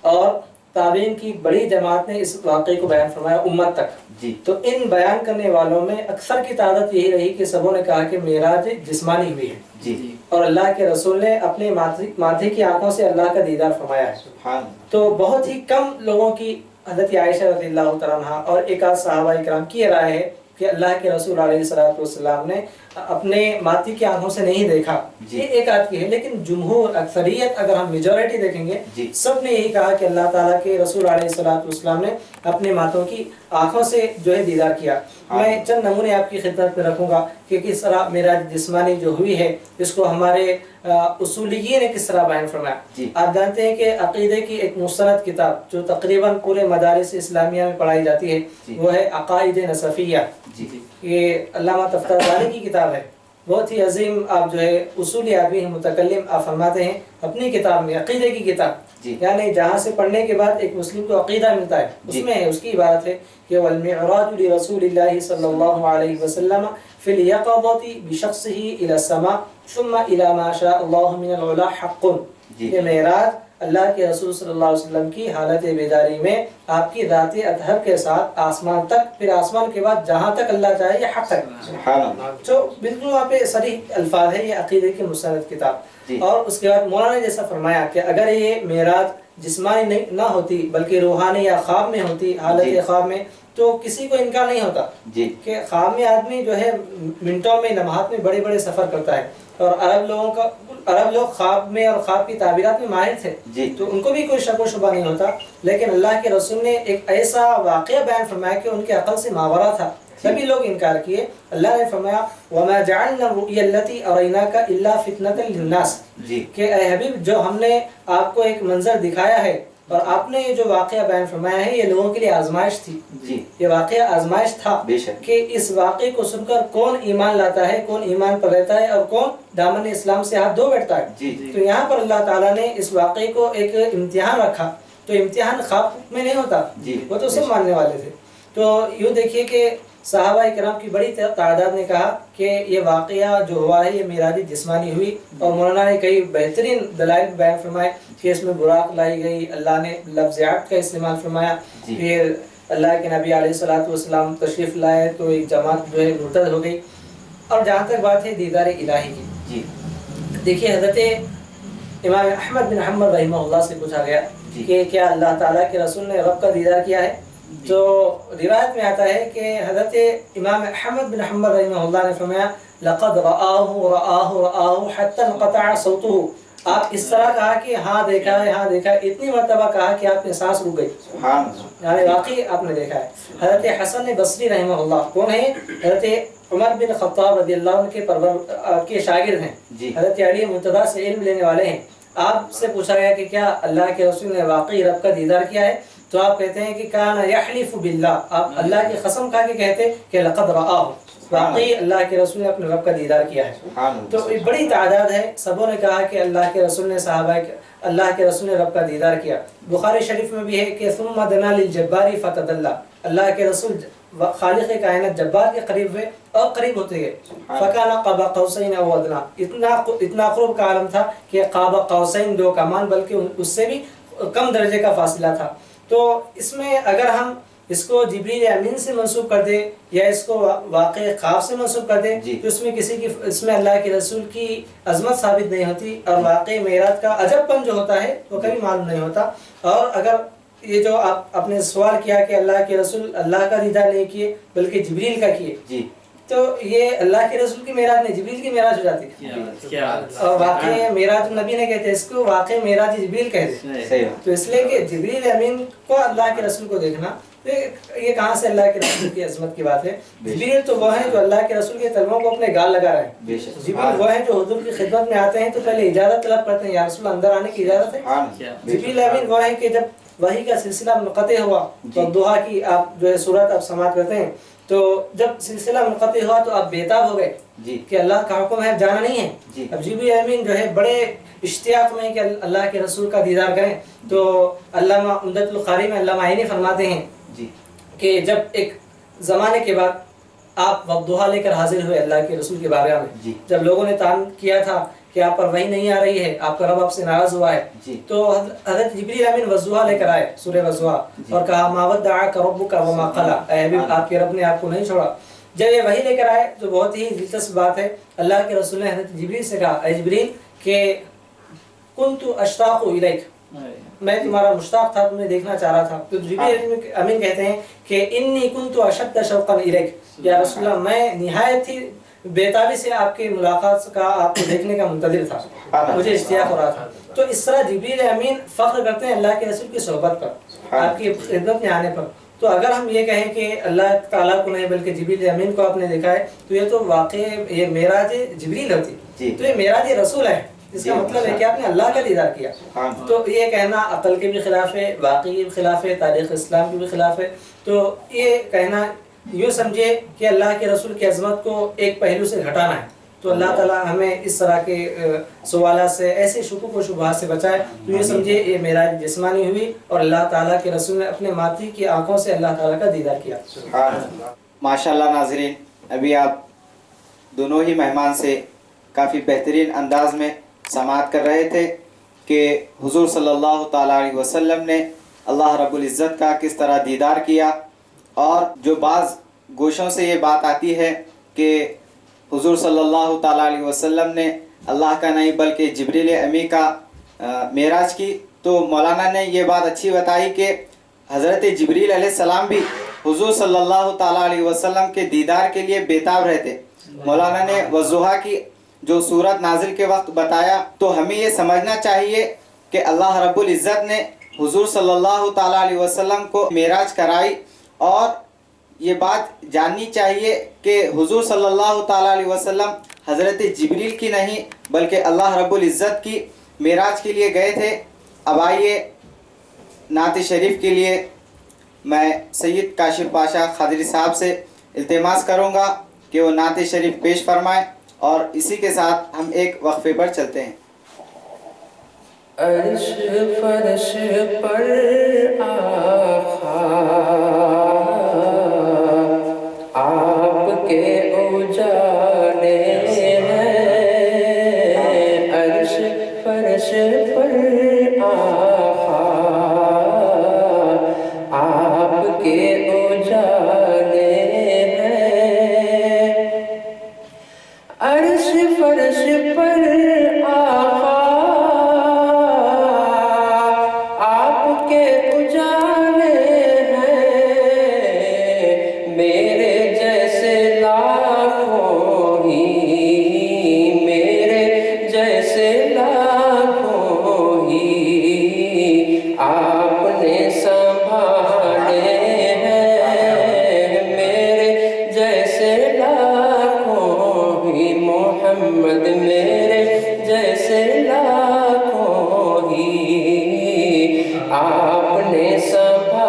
اور تابعین کی بڑی جماعت نے اس واقعے کو بیان فرمایا امت تک. تو ان بیان کرنے والوں میں اکثر کی تعداد یہی رہی کہ سبوں نے کہا کہ معراج جسمانی ہوئی ہے اور اللہ کے رسول نے اپنے ماتھے کی آنکھوں سے اللہ کا دیدار فرمایا ہے. تو بہت ہی کم لوگوں کی حضرت عائشہ رضی اللہ تعالیٰ عنہا اور ایک آدھ صحابہ اکرام کی یہ رائے ہے کہ اللہ کے رسول علیہ الصلوۃ والسلام نے اپنے ماتھی کی آنکھوں سے نہیں دیکھا. یہ ایک آدھ کی ہے، لیکن جمہور اکثریت اگر ہم میجورٹی دیکھیں گے سب نے یہی کہا کہ اللہ تعالیٰ کے رسول علیہ الصلوۃ والسلام نے اپنے ماتھوں کی آنکھوں سے جو ہے دیدار کیا. میں چند نمونے آپ کی خدمت میں رکھوں گا کہ کس طرح معراج جسمانی جو ہوئی ہے اس کو ہمارے اصولیین نے کس طرح بیان فرمایا. آپ جانتے ہیں کہ عقیدے کی ایک مستند کتاب جو تقریباً پورے مدارس اسلامیہ میں پڑھائی جاتی ہے وہ ہے عقائد نصفیہ. یہ علامہ تفتازانی کی کتاب ہے، بہت ہی عظیم. آپ جو ہے اصولی آدمی ہیں، متکلم، آپ فرماتے ہیں اپنی کتاب میں عقیدے کی کتاب، یعنی جہاں سے پڑھنے کے بعد ایک مسلم کو عقیدہ ملتا ہے، اس میں اس کی عبارت ہے کہ والمعراج لرسول اللہ صلی اللہ علیہ وسلم فی الیقظۃ بشخصہ الی السماء ثم الی ما شاء اللہ من العلا حق. یہ معراج اللہ کے رسول صلی اللہ علیہ وسلم کی حالت بیداری میں آپ کی ذات اطہر کے ساتھ آسمان تک، پھر آسمان کے بعد جہاں تک اللہ چاہے یہ حق تک. جو بالکل وہاں پہ صریح الفاظ ہے، یہ عقیدے کی مستند کتاب. اور اس کے بعد مولانا نے جیسا فرمایا کہ اگر یہ معراج جسمانی نہ ہوتی بلکہ روحانی یا خواب میں ہوتی، حالت خواب میں، تو کسی کو انکار نہیں ہوتا کہ خواب میں آدمی جو ہے منٹوں میں لمحات میں بڑے بڑے سفر کرتا ہے. اور عرب لوگ خواب میں اور خواب کی تعبیرات میں ماہر تھے، تو ان کو بھی کوئی شک و شبہ نہیں ہوتا. لیکن اللہ کے رسول نے ایک ایسا واقعہ بیان فرمایا کہ ان کے عقل سے ماورا تھا، سبھی لوگ انکار کیے. اللہ نے فرمایا وَمَا جَعَلْنَا الرُّؤْيَا الَّتِي أَرَيْنَاكَ إِلَّا فِتْنَةً لِلنَّاسِ کہ اے حبیب جو ہم نے آپ کو ایک منظر دکھایا ہے اور آپ نے جو واقعہ بیان فرمایا ہے یہ لوگوں کے لیے آزمائش تھی. یہ واقعہ آزمائش تھا کہ اس واقعے کو سن کر کون ایمان لاتا ہے، کون ایمان پر رہتا ہے اور کون دامن اسلام سے ہاتھ دھو بیٹھتا ہے. تو یہاں پر اللہ تعالیٰ نے اس واقعے کو ایک امتحان رکھا. تو امتحان خواب میں نہیں ہوتا، وہ تو سب ماننے والے تھے. تو یوں دیکھیے کہ صحابہ کرام کی بڑی تعداد نے کہا کہ یہ واقعہ جو ہوا ہے یہ معراج جسمانی ہوئی. اور مولانا نے کئی بہترین دلائل بیان فرمائے کہ اس میں براق لائی گئی، اللہ نے لفظ عقد کا استعمال فرمایا، پھر اللہ کے نبی علیہ الصلوۃ والسلام تشریف لائے تو ایک جماعت جو ہے مرتد ہو گئی. اور جہاں تک بات ہے دیدار الہی کی، دیکھیے حضرت امام احمد بن حنبل رحمہ اللہ سے پوچھا گیا کہ کیا اللہ تعالیٰ کے رسول نے رب کا دیدار کیا ہے؟ تو روایت میں آتا ہے کہ حضرت امام احمد بن حنبل رحمہ اللہ نے فرمایا لقد رآہ حتی انقطع صوتہ. آپ اس طرح کہا کہ ہاں دیکھا ہے، ہاں دیکھا ہے، اتنی مرتبہ کہا کہ آپ کی سانس رک گئی، یعنی واقعی آپ نے دیکھا ہے. حضرت حسن بصری رحمہ اللہ کون ہے؟ حضرت عمر بن خطاب رضی اللہ عنہ کے شاگرد ہیں، حضرت علی مرتضیٰ سے علم لینے والے ہیں. آپ سے پوچھا گیا کہ کیا اللہ کے رسول نے واقعی رب کا دیدار کیا ہے؟ تو آپ کہتے ہیں کہ کانا یحلف باللہ، آپ اللہ کی قسم کھا کے کہتے کہ لقد رآہ، واقعی اللہ کے رسول نے اپنے رب کا دیدار کیا ہے۔ تو یہ بڑی تعداد ہے، سبوں نے کہا کہ اللہ کے رسول نے اللہ کے رسول نے رب کا دیدار کیا۔ بخاری شریف میں بھی ہے کہ ثم دنا للجبار فتدلى، اللہ کے رسول خالق کائنات جبار کے قریب ہوئے اور قریب ہوتے گئے۔ فکان قاب قوسین او ادنی، اتنا قرب کا عالم تھا کہ قاب قوسین، 2 کمان، بلکہ اس سے بھی کم درجے کا فاصلہ تھا۔ تو اس میں اگر ہم اس کو جبریل امین سے منسوب کر دے یا اس کو واقع خواب سے منسوب کر دے تو اس میں اللہ کے رسول کی عظمت ثابت نہیں ہوتی، اور واقع معراج کا عجب پن جو ہوتا ہے وہ کبھی معلوم نہیں ہوتا۔ اور اگر یہ جو آپ نے سوال کیا کہ اللہ کے رسول اللہ کا دیدار نہیں کیے بلکہ جبریل کا کیے، تو یہ اللہ کے رسول کی معراج نہیں، جبریل کی معراج ہو جاتی ہے، اور واقع معراج نبی نے کہتے ہیں اس کو واقع معراج جبریل کہتے ہیں۔ تو اس لیے کہ جبریل امین کو اللہ کے رسول کو دیکھنا، یہ کہاں سے اللہ کے رسول کی عظمت کی بات ہے؟ جبریل تو وہ ہیں جو اللہ کے رسول کے طلبوں کو اپنے گال لگا رہے ہیں، جبریل وہ ہیں جو حضور کی خدمت میں آتے ہیں تو پہلے اجازت طلب کرتے ہیں، یا رسول اندر آنے کی اجازت ہے۔ جبریل امین وہ ہیں کہ جب وحی کا سلسلہ منقطع ہوا تو ضحیٰ کی آپ جو ہے سورت آپ سماعت کرتے ہیں، تو جب سلسلہ منقطع ہوا تو آپ بےتاب ہو گئے کہ اللہ کا حکم ہے جانا نہیں ہے۔ اب جبریل امین جو ہے بڑے اشتیاق میں کہ اللہ کے رسول کا دیدار کریں، تو علامہ عمدۃ القاری میں علامہ عینی فرماتے ہیں کہ جب ایک زمانے کے بعد آپ وضحیٰ لے کر حاضر ہوئے اللہ کے رسول کے بارگاہ میں، جب لوگوں نے تعین کیا تھا کہ آپ پر وحی نہیں آ رہی ہے، آپ کا رب آپ سے ناراض ہوا ہے، تو حضرت جبریل امین وضحیٰ لے کر آئے، سورہ وضحیٰ، اور کہا ما ودعک ربک وما قلی، اے حبیب آپ کے رب نے آپ کو نہیں چھوڑا۔ جب یہ وحی لے کر آئے تو بہت ہی دلچسپ بات ہے، اللہ کے رسول نے حضرت جبریل سے کہا اے جبریل کہ کنت اشتاق الیک، میں تمہارا مشتاق تھا، تمہیں دیکھنا چاہ رہا تھا۔ تو جبریل امین کہتے ہیں کہ انی کنت اشد شوقا الیک، یا رسول اللہ میں نہایت ہی بےتابی سے آپ کی ملاقات کا، آپ کو دیکھنے کا منتظر تھا، مجھے اشتیاق ہو رہا تھا۔ تو اس طرح جبریل امین فخر کرتے ہیں اللہ کے رسول کی صحبت پر، آپ کی خدمت میں آنے پر۔ تو اگر ہم یہ کہیں کہ اللہ تعالیٰ کو نہیں بلکہ جبریل امین کو آپ نے دیکھا ہے تو یہ تو واقع یہ معراج جبریل ہوتی، تو یہ معراج رسول ہے، اس کا مطلب ہے کہ آپ نے اللہ کا دیدار کیا۔ تو یہ کہنا عقل کے بھی خلاف ہے، واقعی کے بھی خلاف ہے، تاریخ اسلام کے بھی خلاف ہے۔ تو یہ کہنا یوں سمجھے کہ اللہ کے رسول کی عظمت کو ایک پہلو سے گھٹانا ہے۔ تو اللہ تعالیٰ ہمیں اس طرح کے سوالات سے، ایسے شکوک و شبہات سے بچائے۔ تو یہ سمجھے یہ معراج جسمانی ہوئی اور اللہ تعالیٰ کے رسول نے اپنے ماتی کی آنکھوں سے اللہ تعالیٰ کا دیدار کیا۔ ماشاءاللہ ناظرین، ابھی آپ دونوں ہی مہمان سے کافی بہترین انداز میں سماعت کر رہے تھے کہ حضور صلی اللہ تعالیٰ علیہ وسلم نے اللہ رب العزت کا کس طرح دیدار کیا، اور جو بعض گوشوں سے یہ بات آتی ہے کہ حضور صلی اللہ تعالیٰ علیہ وسلم نے اللہ کا نہیں بلکہ جبریل امی کا معراج کی، تو مولانا نے یہ بات اچھی بتائی کہ حضرت جبریل علیہ السلام بھی حضور صلی اللہ تعالیٰ علیہ وسلم کے دیدار کے لیے بےتاب رہتے۔ مولانا نے والضحیٰ کی جو سورت نازل کے وقت بتایا، تو ہمیں یہ سمجھنا چاہیے کہ اللہ رب العزت نے حضور صلی اللہ تعالیٰ علیہ وسلم کو معراج کرائی، اور یہ بات جاننی چاہیے کہ حضور صلی اللہ تعالیٰ علیہ وسلم حضرت جبریل کی نہیں بلکہ اللہ رب العزت کی معراج کے لیے گئے تھے۔ اب آئیے نعت شریف کے لیے میں سید کاشف پاشا خادری صاحب سے التماس کروں گا کہ وہ نعت شریف پیش فرمائیں، اور اسی کے ساتھ ہم ایک وقفے پر چلتے ہیں۔ عرش فرش پر آقا آپ کے اجالے ہیں، عرش فرش پر آقا آپ کے اجالے ہیں، عرش فرش پر آقا آپ کے اجالے ہیں، میرے جیسے لاکھوں ہی، میرے جیسے لاکھوں ہی آپ نے سنبھالے ہیں، میرے جیسے لاکھوں ہی محمد میرے جیسے لاکھوں ہی آپ نے سنبھالے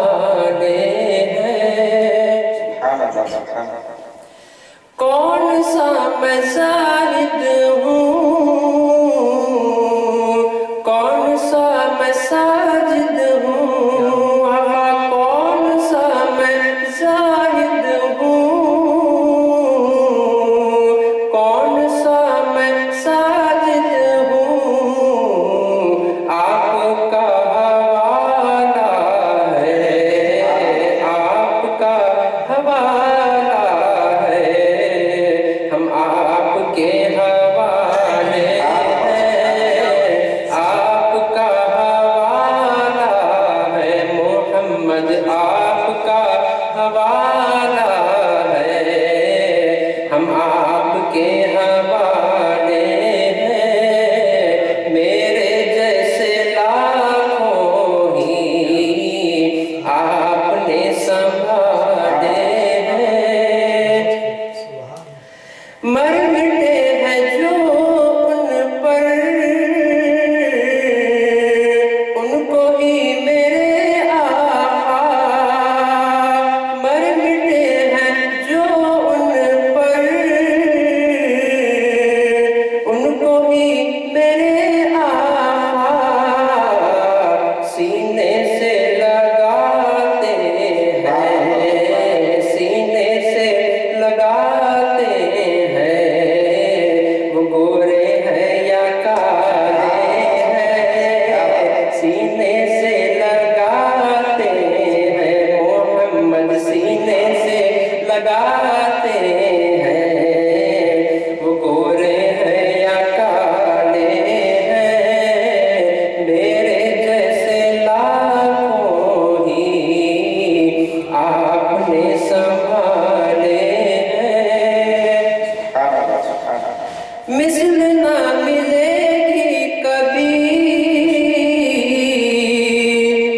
مثل نہ ملے گی کبھی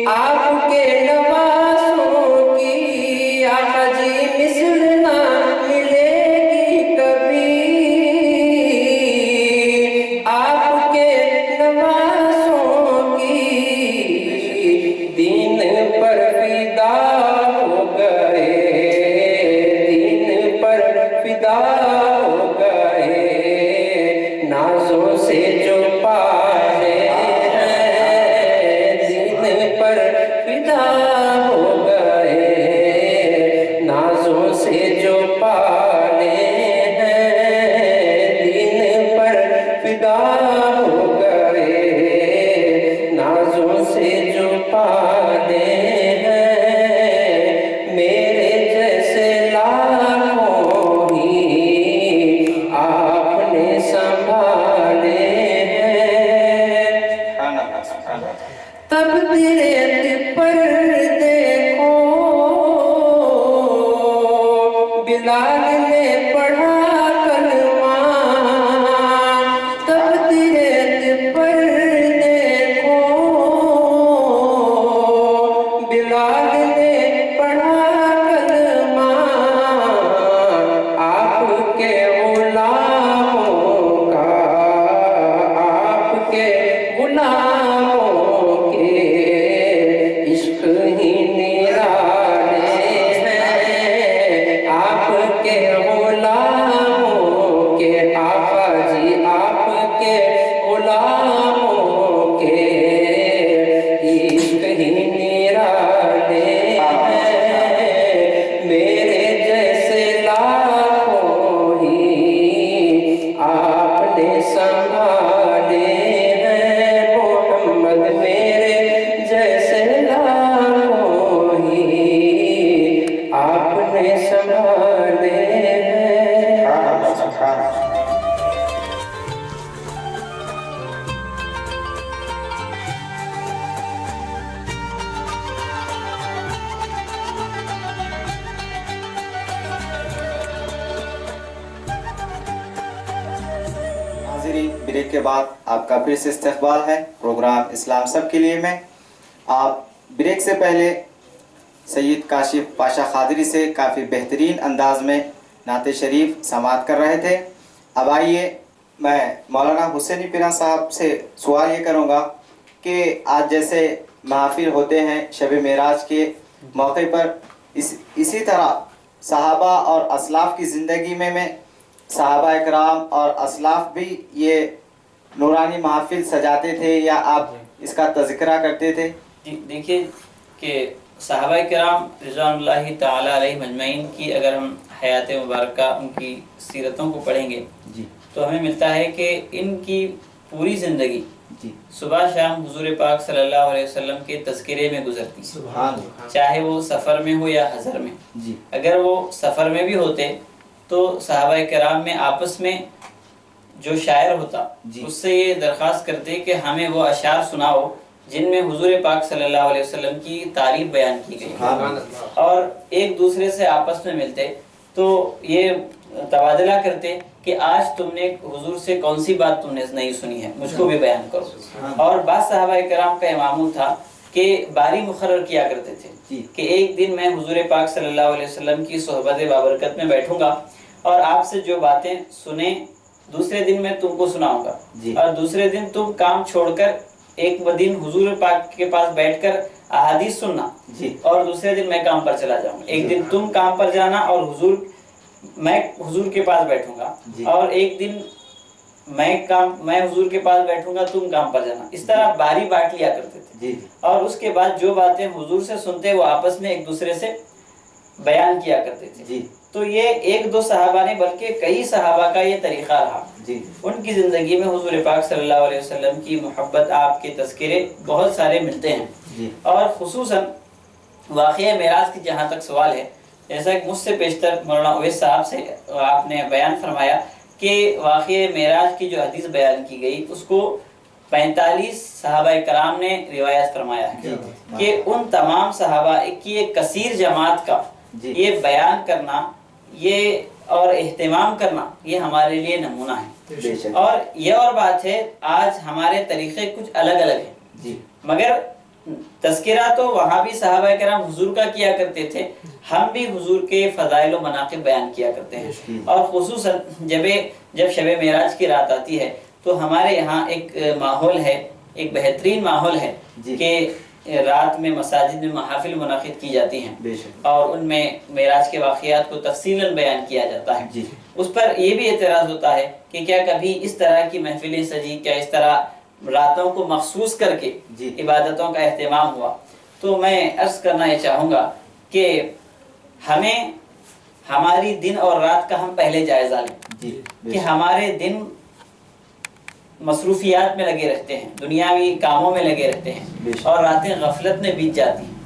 آپ کے نوازوں کی آقا جی، مثل نہ ملے گی کبھی آپ کے نوازوں کی، دین پر فدا ہو گئے، دین پر فدا ہو گئے، نازوں سے جو پالے ہیں، دین پر فدا ہو گئے، نازوں سے جو پالے ہیں، دین پر فدا ہو گئے، نازوں سے جو پالے ہیں، میرے جیسے لاکھوں ہی آپ نے سنبھالے ہیں۔ تب تیرے پر دیکھو بلال نے پڑھا کلمہ، تب تیرے پر دیکھو بلال نے پڑھا کلمہ، آپ کے غلاموں کا، آپ کے غلاموں کے عشق ہی نرالے ہیں، آپ کے غلاموں کے، آقا جی آپ کے غلاموں کے عشق ہی نرالے ہیں، میرے جیسے لاکھوں ہی آپ نے سنبھالے ہیں، محمد میرے جیسے لاکھوں ہی آپ نے سنبھالے ہیں۔ ناظرین، بریک کے بعد آپ کا پھر سے استقبال ہے پروگرام اسلام سب کے لیے میں۔ آپ بریک سے پہلے سید کاشف پاشا قادری سے کافی بہترین انداز میں نعت شریف سماعت کر رہے تھے۔ اب آئیے میں مولانا حسینی پیرا صاحب سے سوال یہ کروں گا کہ آج جیسے محافل ہوتے ہیں شب معراج کے موقع پر، اسی طرح صحابہ اور اسلاف کی زندگی میں صحابہ اکرام اور اسلاف بھی یہ نورانی محافل سجاتے تھے یا آپ اس کا تذکرہ کرتے تھے؟ جی دیکھیے کہ صحابہ کرام رضوان اللہ تعالیٰ علیہ مجمعین کی اگر ہم حیات مبارکہ ان کی سیرتوں کو پڑھیں گے جی تو ہمیں ملتا ہے کہ ان کی پوری زندگی جی صبح شام حضور پاک صلی اللہ علیہ وسلم کے تذکرے میں گزرتی، سبحان اللہ، چاہے وہ سفر میں ہو یا حضر میں۔ جی اگر وہ سفر میں بھی ہوتے تو صحابہ کرام میں آپس میں جو شاعر ہوتا جی اس سے یہ درخواست کرتے کہ ہمیں وہ اشعار سناؤ جن میں حضور پاک صلی اللہ علیہ وسلم کی تعریف بیان کی گئی، سبحان اللہ، اور ایک دوسرے سے آپس میں ملتے تو یہ تبادلہ کرتے کہ آج تم نے حضور سے کون سی بات تم نے نہیں سنی ہے، مجھ کو بھی بیان کرو۔ اور بعض صحابہ کرام کا معمول تھا کہ باری مقرر کیا کرتے تھے کہ ایک دن میں حضور پاک صلی اللہ علیہ وسلم کی صحبت بابرکت میں بیٹھوں گا اور آپ سے جو باتیں سنیں دوسرے دن میں تم کو سناؤں گا، اور دوسرے دن تم کام چھوڑ کر ایک دن حضور پاک کے پاس بیٹھ کر احادیث سننا، اور دوسرے دن میں کام پر چلا جاؤں گا۔ ایک دن تم کام پر جانا اور میں حضور کے پاس بیٹھوں گا، اور ایک دن میں حضور کے پاس بیٹھوں گا، تم کام پر جانا۔ اس طرح باری بانٹ لیا کرتے تھے، اور اس کے بعد جو باتیں حضور سے سنتے وہ آپس میں ایک دوسرے سے بیان کیا کرتے تھے۔ تو یہ ایک دو صحابہ نے بلکہ کئی صحابہ کا یہ طریقہ رہا۔ ان کی زندگی میں حضور پاک صلی اللہ علیہ وسلم کی محبت، آپ کے تذکرے بہت سارے ملتے ہیں، اور خصوصاً واقعہ معراج کی جہاں تک سوال ہے، جیسا کہ مجھ سے پیشتر مولانا اویس صاحب سے آپ نے بیان فرمایا کہ واقعہ معراج کی جو حدیث بیان کی گئی اس کو 45 صحابہ کرام نے روایت فرمایا ہے کہ ان تمام صحابہ کی ایک کثیر جماعت کا یہ بیان کرنا یہ اور اہتمام کرنا یہ ہمارے لیے نمونہ ہے۔ بے شک اور یہ اور بات ہے آج ہمارے طریقے کچھ الگ الگ ہیں جی مگر تذکرہ تو وہاں بھی صحابہ کرام حضور کا کیا کرتے تھے، ہم بھی حضور کے فضائل و مناقب بیان کیا کرتے ہیں۔ اور خصوصاً جب شب معراج کی رات آتی ہے تو ہمارے یہاں ایک ماحول ہے، ایک بہترین ماحول ہے کہ رات میں مساجد میں محافل منعقد کی جاتی ہیں اور ان میں معراج کے واقعات کو تفصیلاً بیان کیا جاتا ہے۔ اس پر یہ بھی اعتراض ہوتا ہے کہ کیا کبھی اس طرح کی محفلیں سجی، کیا اس طرح راتوں کو مخصوص کر کے عبادتوں کا اہتمام ہوا؟ تو میں عرض کرنا یہ چاہوں گا کہ ہمیں ہماری دن اور رات کا ہم پہلے جائزہ لیں کہ ہمارے دن مصروفیات میں لگے رہتے ہیں، دنیاوی کاموں میں لگے رہتے ہیں اور راتیں غفلت میں بیت جاتی ہیں،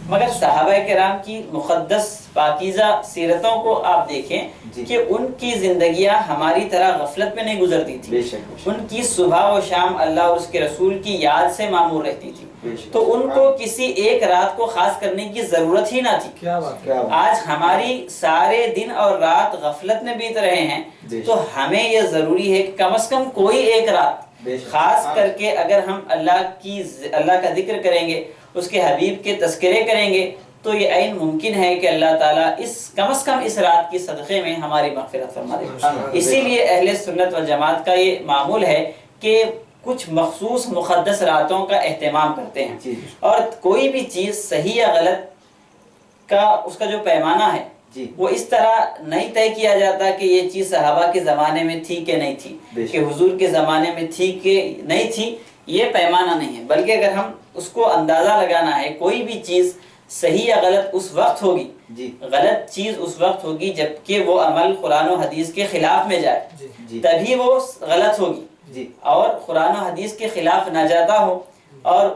مگر صحابہ کرام کی مقدس پاکیزہ سیرتوں کو آپ دیکھیں کہ ان کی زندگیاں ہماری طرح غفلت میں نہیں گزرتی تھی، ان کی صبح و شام اللہ اور اس کے رسول کی یاد سے معمور رہتی تھی، تو ان کو کسی ایک رات کو خاص کرنے کی ضرورت ہی نہ تھی۔ آج ہماری سارے دن اور رات غفلت میں بیت رہے ہیں تو ہمیں یہ ضروری ہے کہ کم از کم کوئی ایک رات خاص کر کے اگر ہم اللہ کا ذکر کریں گے، اس کے حبیب کے تذکرے کریں گے تو یہ عین ممکن ہے کہ اللہ تعالیٰ کم از کم اس رات کی صدقے میں ہماری مغفرت فرما دے۔ اسی لیے اہل سنت والجماعت کا یہ معمول ہے کہ کچھ مخصوص مقدس راتوں کا اہتمام کرتے ہیں، اور کوئی بھی چیز صحیح یا غلط کا اس کا جو پیمانہ ہے وہ اس طرح نہیں طے کیا جاتا کہ یہ چیز صحابہ کے زمانے میں تھی کہ نہیں تھی، کہ حضور کے زمانے میں تھی کہ نہیں تھی، یہ پیمانہ نہیں ہے، بلکہ اگر ہم اس کو اندازہ لگانا ہے کوئی بھی چیز صحیح یا غلط اس وقت ہوگی، غلط چیز اس وقت ہوگی جبکہ وہ عمل قرآن و حدیث کے خلاف میں جائے، تبھی وہ غلط ہوگی، اور قرآن و حدیث کے خلاف نہ جاتا ہو اور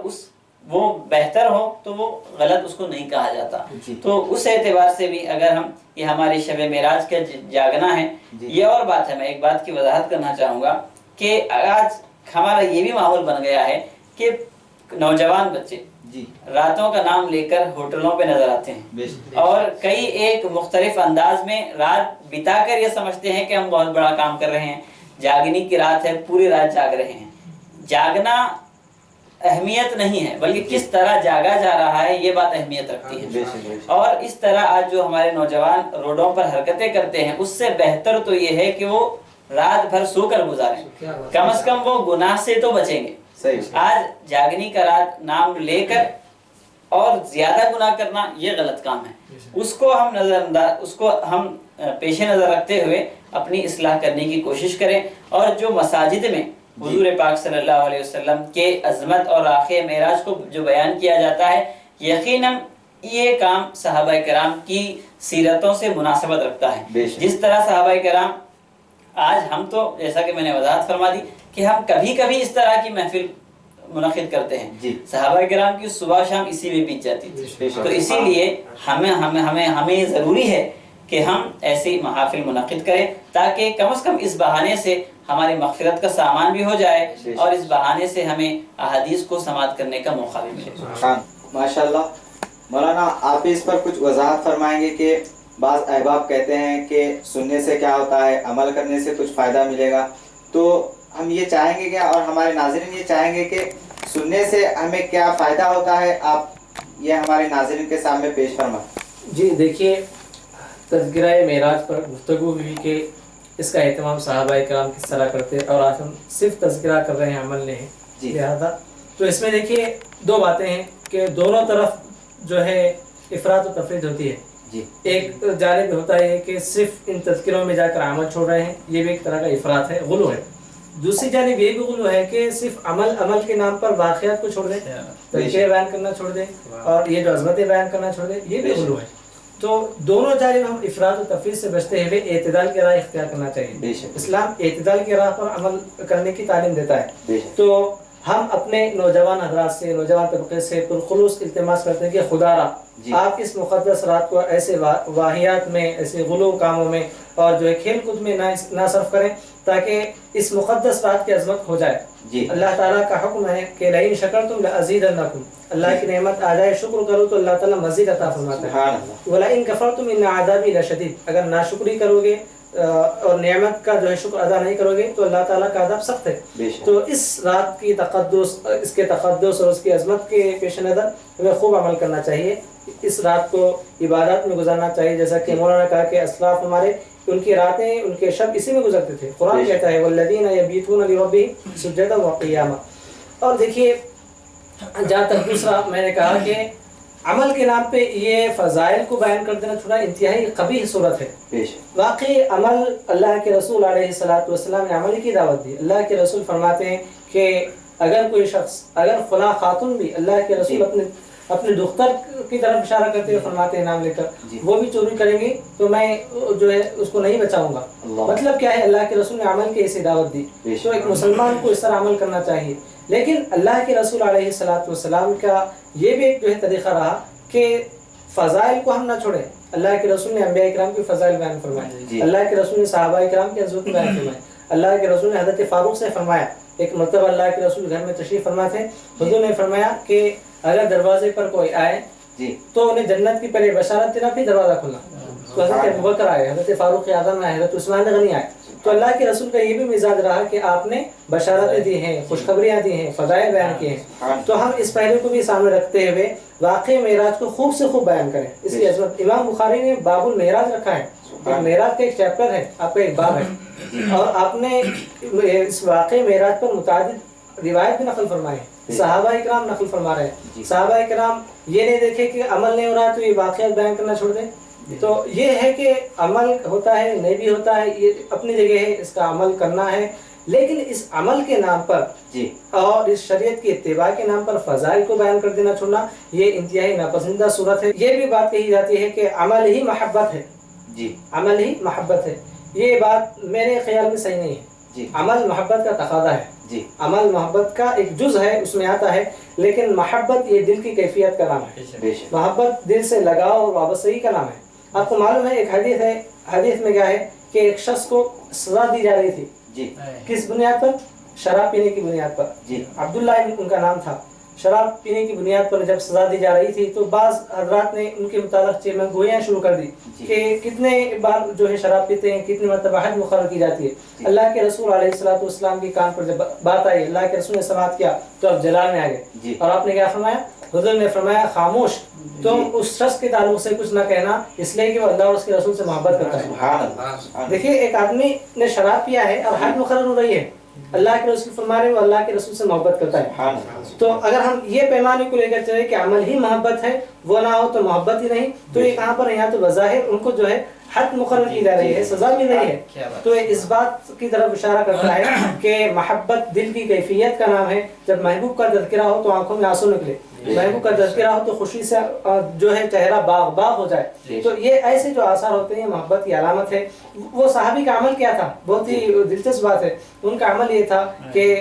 وہ بہتر ہو تو وہ غلط اس کو نہیں کہا جاتا۔ تو اس اعتبار سے بھی اگر ہم یہ ہماری شب معراج کا جاگنا ہے، یہ اور بات ہے، میں ایک بات کی وضاحت کرنا چاہوں گا کہ آج ہمارا یہ بھی ماحول بن گیا ہے کہ نوجوان بچے راتوں کا نام لے کر ہوٹلوں پہ نظر آتے ہیں اور کئی ایک مختلف انداز میں رات بتا کر یہ سمجھتے ہیں کہ ہم بہت بڑا کام کر رہے ہیں، جاگنے کی رات ہے، پوری رات جاگ رہے ہیں۔ جاگنا اہمیت نہیں ہے بلکہ کس طرح جاگا جا رہا ہے یہ بات اہمیت رکھتی ہے، اور اس طرح آج جو ہمارے نوجوان روڈوں پر حرکتیں کرتے ہیں اس سے بہتر تو یہ ہے کہ وہ رات بھر سو کر گزاریں، کم از کم وہ گناہ سے تو بچیں گے۔ آج جاگنی کا رات نام لے کر اور زیادہ گناہ کرنا یہ غلط کام ہے، اس کو ہم پیش نظر رکھتے ہوئے اپنی اصلاح کرنے کی کوشش کریں، اور جو مساجد میں حضور پاک صلی اللہ علیہ وسلم کے عظمت اور راخ معراج کو جو بیان کیا جاتا ہے، یقیناً یہ کام صحابہ کرام کی سیرتوں سے مناسبت رکھتا ہے۔ جس طرح صحابہ کرام آج ہم تو جیسا کہ میں نے وضاحت فرما دی کہ ہم کبھی کبھی اس طرح کی محفل منعقد کرتے ہیں، صحابہ کرام کی صبح شام اسی میں بیت جاتی تھی، تو اسی لیے ہمیں ضروری ہے کہ ہم ایسی محافل منعقد کریں تاکہ کم از کم اس بہانے سے ہماری مغفرت کا سامان بھی ہو جائے اور اس بہانے سے ہمیں احادیث کو سماعت کرنے کا موقع بھی ملے۔ ماشاءاللہ مولانا، آپ اس پر کچھ وضاحت فرمائیں گے کہ بعض احباب کہتے ہیں کہ سننے سے کیا ہوتا ہے، عمل کرنے سے کچھ فائدہ ملے گا، تو ہم یہ چاہیں گے کہ اور ہمارے ناظرین یہ چاہیں گے کہ سننے سے ہمیں کیا فائدہ ہوتا ہے، آپ یہ ہمارے ناظرین کے سامنے پیش فرمائیں۔ جی دیکھیے، تذکرہ معراج پر گفتگو ہوئی کہ اس کا اہتمام صحابہ کرام کس طرح کرتے، اور آج ہم صرف تذکرہ کر رہے ہیں، عمل نہیں ہے، لہٰذا تو اس میں دیکھیے دو باتیں ہیں کہ دونوں طرف جو ہے افراط و تفرید ہوتی ہے۔ ایک جانب ہوتا ہے کہ صرف ان تذکروں میں جا کر عمل چھوڑ رہے ہیں، یہ بھی ایک طرح کا افراط ہے، غلو ہے۔ دوسری جانب یہ بھی غلو ہے کہ صرف عمل کے نام پر واقعات کو چھوڑ دیں، تذکرے بیان کرنا چھوڑ دیں، اور یہ جو عظمتیں بیان کرنا چھوڑ دیں، یہ بھی غلو ہے۔ تو دونوں جانب ہم افراط و تفرید سے بچتے ہوئے اعتدال کی راہ اختیار کرنا چاہیے۔ اسلام اعتدال کی راہ پر عمل کرنے کی تعلیم دیتا ہے، تو ہم اپنے نوجوان حضرات سے، نوجوان طبقے سے پرخلوص التماس کرتے ہیں کہ خدا را آپ اس مقدس رات کو ایسے واہیات میں، ایسے غلو کاموں میں اور جو ہے کھیل کود میں نہ صرف کریں تاکہ اس مقدس رات کی عظمت ہو جائے۔ اللہ تعالیٰ کا حکم ہے کہ لئن شکرتم لازیدنکم، اللہ کی نعمت آ جائے شکر کرو تو اللہ تعالیٰ مزید عطا فرماتا ہے۔ ولئن کفرتم ان عذابی لشدید، اگر ناشکری کرو گے اور نعمت کا جو ہے شکر ادا نہیں کرو گے تو اللہ تعالیٰ کا عذاب سخت ہے. تو اس رات کی تقدس، اس کے تقدس اور اس کی عظمت کے پیش نظر ہمیں خوب عمل کرنا چاہیے. اس رات کو عبادات میں گزارنا چاہیے، جیسا کہ مولانا نے کہا کہ اسلاف ہمارے ان کی راتیں ان کے شب اسی میں گزرتے تھے. قرآن کہتا ہے والذین یبیتون لربہم سجدا وقیاما. اور دیکھیے جہاں تک دوسرا میں نے کہا کہ عمل کے نام پہ یہ فضائل کو بیان کر دینا تھوڑا انتہائی قبیح صورت ہے. واقعی عمل، اللہ کے رسول علیہ الصلوۃ والسلام نے عمل کی دعوت دی. اللہ کے رسول فرماتے ہیں کہ اگر کوئی شخص، اگر فلاں خاتون بھی، اللہ کے رسول اپنے دختر کی طرف اشارہ کرتے ہوئے فرماتے ہیں نام لے کر، وہ بھی چوری کریں گی تو میں جو ہے اس کو نہیں بچاؤں گا. مطلب کیا ہے؟ اللہ کے رسول نے عمل کی ایسی دعوت دی. تو ایک مسلمان کو اس طرح عمل کرنا چاہیے. لیکن اللہ کے رسول علیہ الصلوۃ والسلام کا یہ بھی ایک جو ہے طریقہ رہا کہ فضائل کو ہم نہ چھوڑیں. اللہ کے رسول نے انبیاء کرام کی فضائل بیان فرمائے، اللہ کے رسول نے صحابہ کرام کی عظمت بیان فرمائے. اللہ کے رسول نے حضرت فاروق سے فرمایا، ایک مرتبہ اللہ کے رسول گھر میں تشریف فرما تھے، حضور نے فرمایا کہ اگر دروازے پر کوئی آئے تو انہیں جنت کی پہلے بشارت دینا پھر دروازہ کھولنا. تو حضرت ابوبکر آئے، حضرت فاروق اعظم آئے، حضرت عثمان غنی آئے. تو اللہ کے رسول کا یہ بھی مزاج رہا کہ آپ نے بشارتیں دی ہیں، خوشخبریاں دی ہیں، فضائل بیان کیے ہیں. تو ہم اس پہلو کو بھی سامنے رکھتے ہوئے واقعی معراج کو خوب سے خوب بیان کریں. اس کی عظمت امام بخاری نے باب المعراج رکھا ہے. معراج کا ایک چیپٹر ہے، آپ کا ایک باب ہے، اور آپ نے اس واقعی معراج پر متعدد روایت بھی نقل فرمائے ہیں. صحابہ اکرام نقل فرما رہے ہیں. صحابہ اکرام یہ نہیں دیکھے کہ عمل نہیں ہو رہا ہے تو یہ واقعات بیان کرنا چھوڑ دیں. تو یہ ہے کہ عمل ہوتا ہے، نہیں بھی ہوتا ہے، یہ اپنی جگہ ہے، اس کا عمل کرنا ہے. لیکن اس عمل کے نام پر اور اس شریعت کی اتباع کے نام پر فضائل کو بیان کر دینا چھوڑنا یہ انتہائی ناپسندیدہ صورت ہے. یہ بھی بات کہی جاتی ہے کہ عمل ہی محبت ہے. عمل ہی محبت ہے. یہ بات میرے خیال میں صحیح نہیں ہے. عمل محبت کا تقاضا ہے. عمل محبت کا ایک جز ہے، اس میں آتا ہے، لیکن محبت یہ دل کی کیفیت کا نام ہے. محبت دل سے لگاؤ اور وابستگی کا نام ہے. آپ کو معلوم ہے ایک حدیث ہے، حدیث میں کیا ہے کہ ایک شخص کو سزا دی جا رہی تھی. کس بنیاد پر؟ شراب پینے کی بنیاد پر. عبداللہ ان کا نام تھا. شراب پینے کی بنیاد پر جب سزا دی جا رہی تھی تو بعض حضرات نے ان کے متعلق گویاں شروع کر دی کہ کتنے بار جو ہے شراب پیتے ہیں، کتنی مرتبہ حد مقرر کی جاتی ہے. اللہ کے رسول علیہ الصلوۃ والسلام کی کان پر جب بات آئی، اللہ کے رسول نے سماعت کیا تو اب جلال میں آ گئے. اور آپ نے کیا فرمایا؟ حضور نے فرمایا خاموش، تم اس شخص کے تعلق سے کچھ نہ کہنا، اس لیے کہ وہ اللہ اور اس کے رسول سے محبت کرتا ہے. دیکھیے ایک آدمی نے شراب پیا ہے اور حد مقرر ہو رہی ہے، اللہ کے رسول فرما رہے ہیں وہ اللہ کے رسول سے محبت کرتا ہے. تو اگر ہم یہ پیمانے کو لے کر چلے کہ عمل ہی محبت ہے، وہ نہ ہو تو محبت ہی نہیں، تو یہ کہاں پر ہے؟ یہاں تو بظاہر ان کو جو ہے حد مقرر کی جا رہی ہے، سزا مل رہی ہے. تو اس بات کی طرف اشارہ کرتا ہے کہ محبت دل کی کیفیت کا نام ہے. جب محبوب کا تذکرہ ہو تو آنکھوں میں آنسو نکلے، محبوب کا تذکرہ ہو تو خوشی سے جو ہے چہرہ باغ باغ ہو جائے. تو یہ ایسے جو آثار ہوتے ہیں محبت کی علامت ہے. وہ صحابی کا عمل کیا تھا؟ بہت ہی دلچسپ بات ہے. ان کا عمل یہ تھا کہ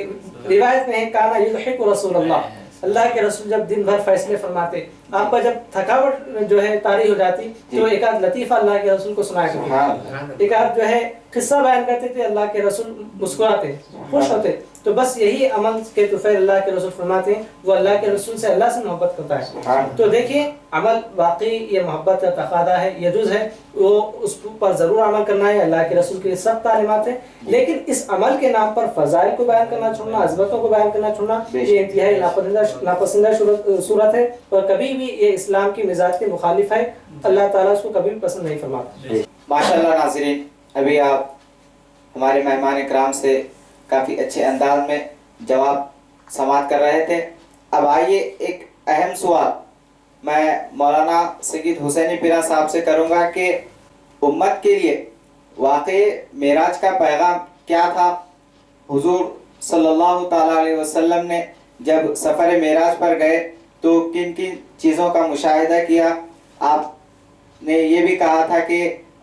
روایت میں ہے کانا یضحک رسول اللہ، اللہ کے رسول جب دن بھر فیصلے فرماتے، آپ کا جب تھکاوٹ جو ہے طاری ہو جاتی تو ایک آدھ لطیفہ اللہ کے رسول کو سنایا کرتے، ایک آدھ جو ہے قصہ بیان کرتے تھے، اللہ کے رسول مسکراتے، خوش ہوتے. تو بس یہی عمل کے طفیل اللہ کے رسول فرماتے ہیں وہ اللہ کے رسول سے اللہ سے محبت کرتا ہے. تو دیکھیے عمل واقعی یہ محبت کا تقاضا ہے، یہ جز ہے، وہ اس پر ضرور عمل کرنا ہے. اللہ کے رسول کی سب تعلیمات ہیں، لیکن اس عمل کے نام پر فضائل کو بیان کرنا چھوڑنا، عظمتوں کو بیان کرنا چھوڑنا یہ انتہائی ناپسندیدہ صورت ہے اور کبھی بھی یہ اسلام کی مزاج کے مخالف ہے. اللہ تعالیٰ اس کو کبھی بھی پسند نہیں فرماتا. ماشاءاللہ ناظرین، ابھی آپ ہمارے مہمان اکرام سے کافی اچھے انداز میں جواب سماعت کر رہے تھے. اب آئیے ایک اہم سوال میں مولانا سید حسینی پیرا صاحب سے کروں گا کہ امت کے لیے واقعی معراج کا پیغام کیا تھا؟ حضور صلی اللہ تعالیٰ علیہ وسلم نے جب سفر معراج پر گئے تو کن کن چیزوں کا مشاہدہ کیا؟ آپ نے یہ بھی کہا تھا کہ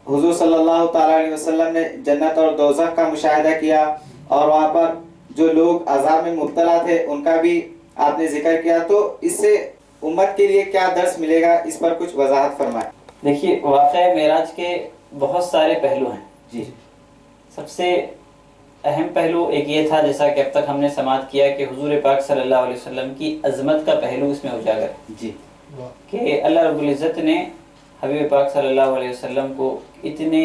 حضور صلی اللہ تعالیٰ علیہ وسلم نے جنت اور دوزخ کا مشاہدہ کیا اور وہاں پر جو لوگ عذاب میں مبتلا تھے ان کا بھی آپ نے ذکر کیا. تو اس سے امت کے لیے کیا درس ملے گا؟ اس پر کچھ وضاحت فرمائیں. دیکھیے واقعہ معراج کے بہت سارے پہلو ہیں. سب سے اہم پہلو ایک یہ تھا جیسا کہ اب تک ہم نے سماعت کیا کہ حضور پاک صلی اللہ علیہ وسلم کی عظمت کا پہلو اس میں اجاگر ہے کہ اللہ رب العزت نے حبیب پاک صلی اللہ علیہ وسلم کو اتنے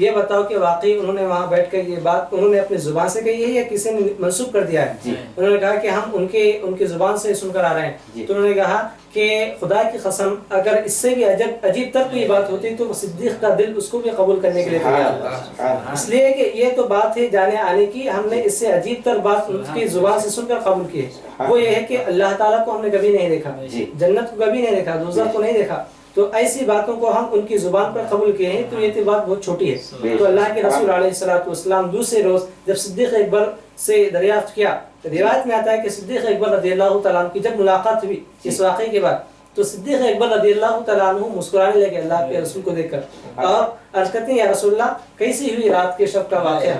یہ بتاؤ کہ واقعی انہوں نے وہاں بیٹھ کر یہ بات انہوں نے اپنی زبان سے کہی ہے یا کسی نے منسوب کر دیا ہے؟ انہوں نے کہا کہ ہم ان کی زبان سے سن کر آ رہے ہیں. تو انہوں نے کہا کہ خدا کی قسم اگر اس سے بھی عجیب تر کوئی بات ہوتی تو صدیق کا دل اس کو بھی قبول کرنے کے لیے تیار تھا. اس لیے کہ یہ تو بات ہے جانے آنے کی، ہم نے اس سے عجیب تر بات ان کی زبان سے سن کر قبول کی ہے. وہ یہ ہے کہ اللہ تعالیٰ کو ہم نے کبھی نہیں دیکھا، جنت کو کبھی نہیں دیکھا، دوزخ کو نہیں دیکھا، تو ایسی باتوں کو ہم ان کی زبان پر قبول کیے ہیں تو یہ تو بات بہت چھوٹی ہے. تو اللہ کے رسول علیہ الصلوۃ والسلام دوسرے روز جب صدیق اکبر سے دریافت کیا، روایت میں آتا ہے کہ صدیق اکبر رضی اللہ تعالیٰ عنہ کی جب ملاقات ہوئی اس واقعے کے بعد تو صدیق اکبر رضی اللہ تعالیٰ عنہ مسکرانے لگے اللہ کے رسول کو دیکھ کر اور عرض کرتے ہیں یا رسول اللہ کیسی ہوئی رات کے شب کا واقعہ،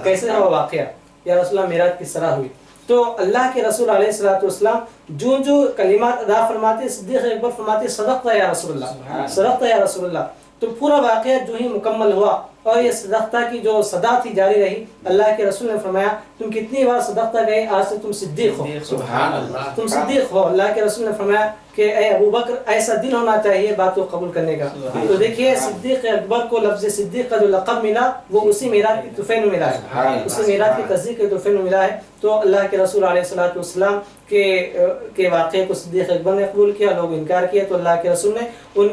کیسے ہوا واقعہ یا رسول اللہ معراج کس طرح ہوئی. تو اللہ کے رسول علیہ الصلوۃ والسلام جو کلمات ادا فرماتے صدیق اکبر فرماتے صدقت یا رسول اللہ، صدقت یا رسول اللہ. تو پورا واقعہ جو ہی مکمل ہوا اور یہ صدقتہ کی جو صدا تھی جاری رہی، اللہ کے رسول نے فرمایا تم کتنی بار صدقتہ گئے آج سے تم صدیق ہو، سبحان اللہ، تم صدیق ہو. اللہ کے رسول نے فرمایا کہ اے ابو بکر ایسا دل ہونا چاہیے بات کو قبول کرنے کا. تو دیکھیے صدیق اکبر کو لفظ صدیق کا جو لقب ملا وہ اسی میراج کی تحفے میں ملا ہے، اسی میراج کی تصدیق کے تحفے میں ملا ہے. تو اللہ کے رسول علیہ الصلوۃ والسلام کے واقعے کو صدیق اکبر نے قبول کیا، لوگ انکار کیا، تو اللہ کے رسول نے ان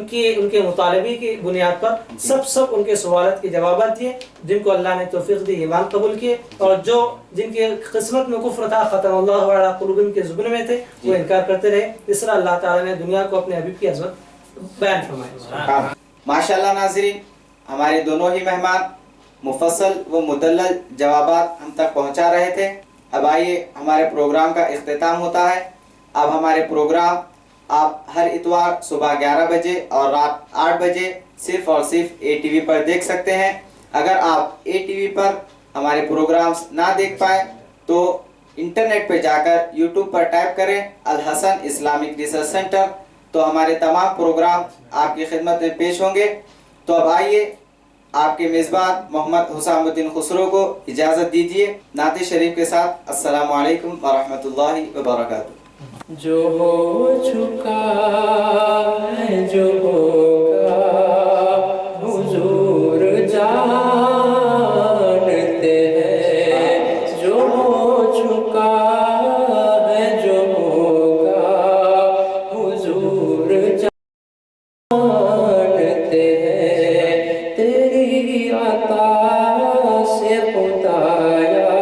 کے مطالبے کی بنیاد پر سب ان کے سوالات کے جوابات دیے. جن کو اللہ نے توفیق دی ایمان قبول کیے اور جن کے قسمت میں کفر تھا ختم اللہ علی قلوبہم کے زبان میں تھے وہ انکار کرتے رہے. اس طرح اللہ تعالیٰ نے دنیا کو اپنے حبیب کی عظمت بیان فرمائی. ماشاءاللہ ناظرین، ہمارے دونوں ہی مہمان مفصل و مدلل جوابات ہم تک پہنچا رہے تھے. اب آئیے ہمارے پروگرام کا اختتام ہوتا ہے. اب ہمارے پروگرام آپ ہر اتوار صبح 11 بجے اور رات 8 بجے صرف اور صرف اے ٹی وی پر دیکھ سکتے ہیں. اگر آپ اے ٹی وی پر ہمارے پروگرامز نہ دیکھ پائیں تو انٹرنیٹ پہ جا کر یوٹیوب پر ٹائپ کریں الحسن اسلامک ریسرچ سینٹر، تو ہمارے تمام پروگرام آپ کی خدمت میں پیش ہوں گے. تو اب آئیے آپ کے میزبان محمد حسام الدین خسرو کو اجازت دیجیے نعت شریف کے ساتھ. السلام علیکم ورحمۃ اللہ وبرکاتہ. جو ہو چکا ہے جو ہوگا حضور جانتے ہیں، جو ہو چکا ہے جو ہوگا حضور جانتے ہیں. تیری عطا سے خدایا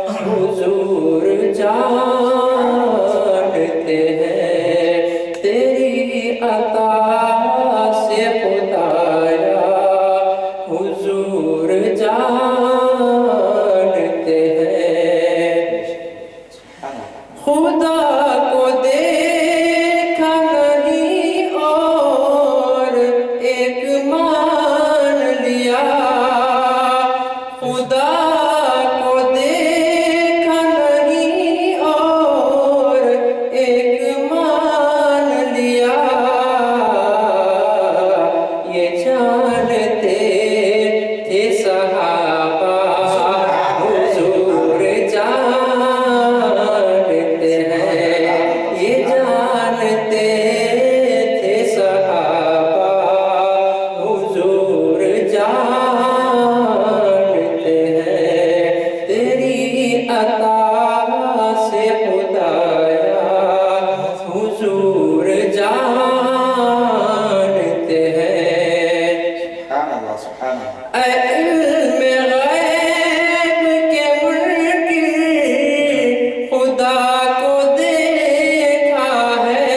حضور جانتے ہیں، تیری عطا سے خدایا حضور جانتے ہیں. خدا کو دیکھا نہیں اور ایک مان لیا، خدا کو دیکھا نہیں اور ایک مان لیا. یہ جانتے تھے صحابہ حضور جانتے ہیں، یہ جانتے تھے صحابہ حضور جانتے ہیں. تیری عطا سے خدایا حضور جانتے ہیں. اے علم غیب کے منکر خدا کو دیکھا ہے،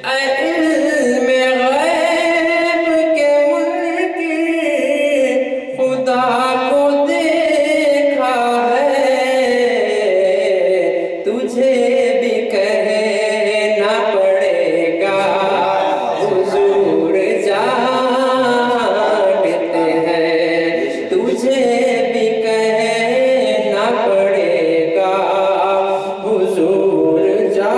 اے علم غیب کے منکر خدا کو دیکھا ہے. تجھے بھی کہنا پڑے گا حضور جانتے ہیں، تجھے بھی کہنا پڑے گا حضور جانتے ہیں.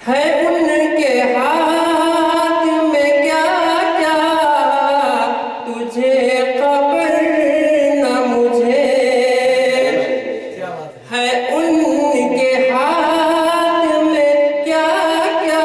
ہے ان کے ہاتھ میں کیا کیا تجھے خبر نہ مجھے، ہے ان کے ہاتھ میں کیا کیا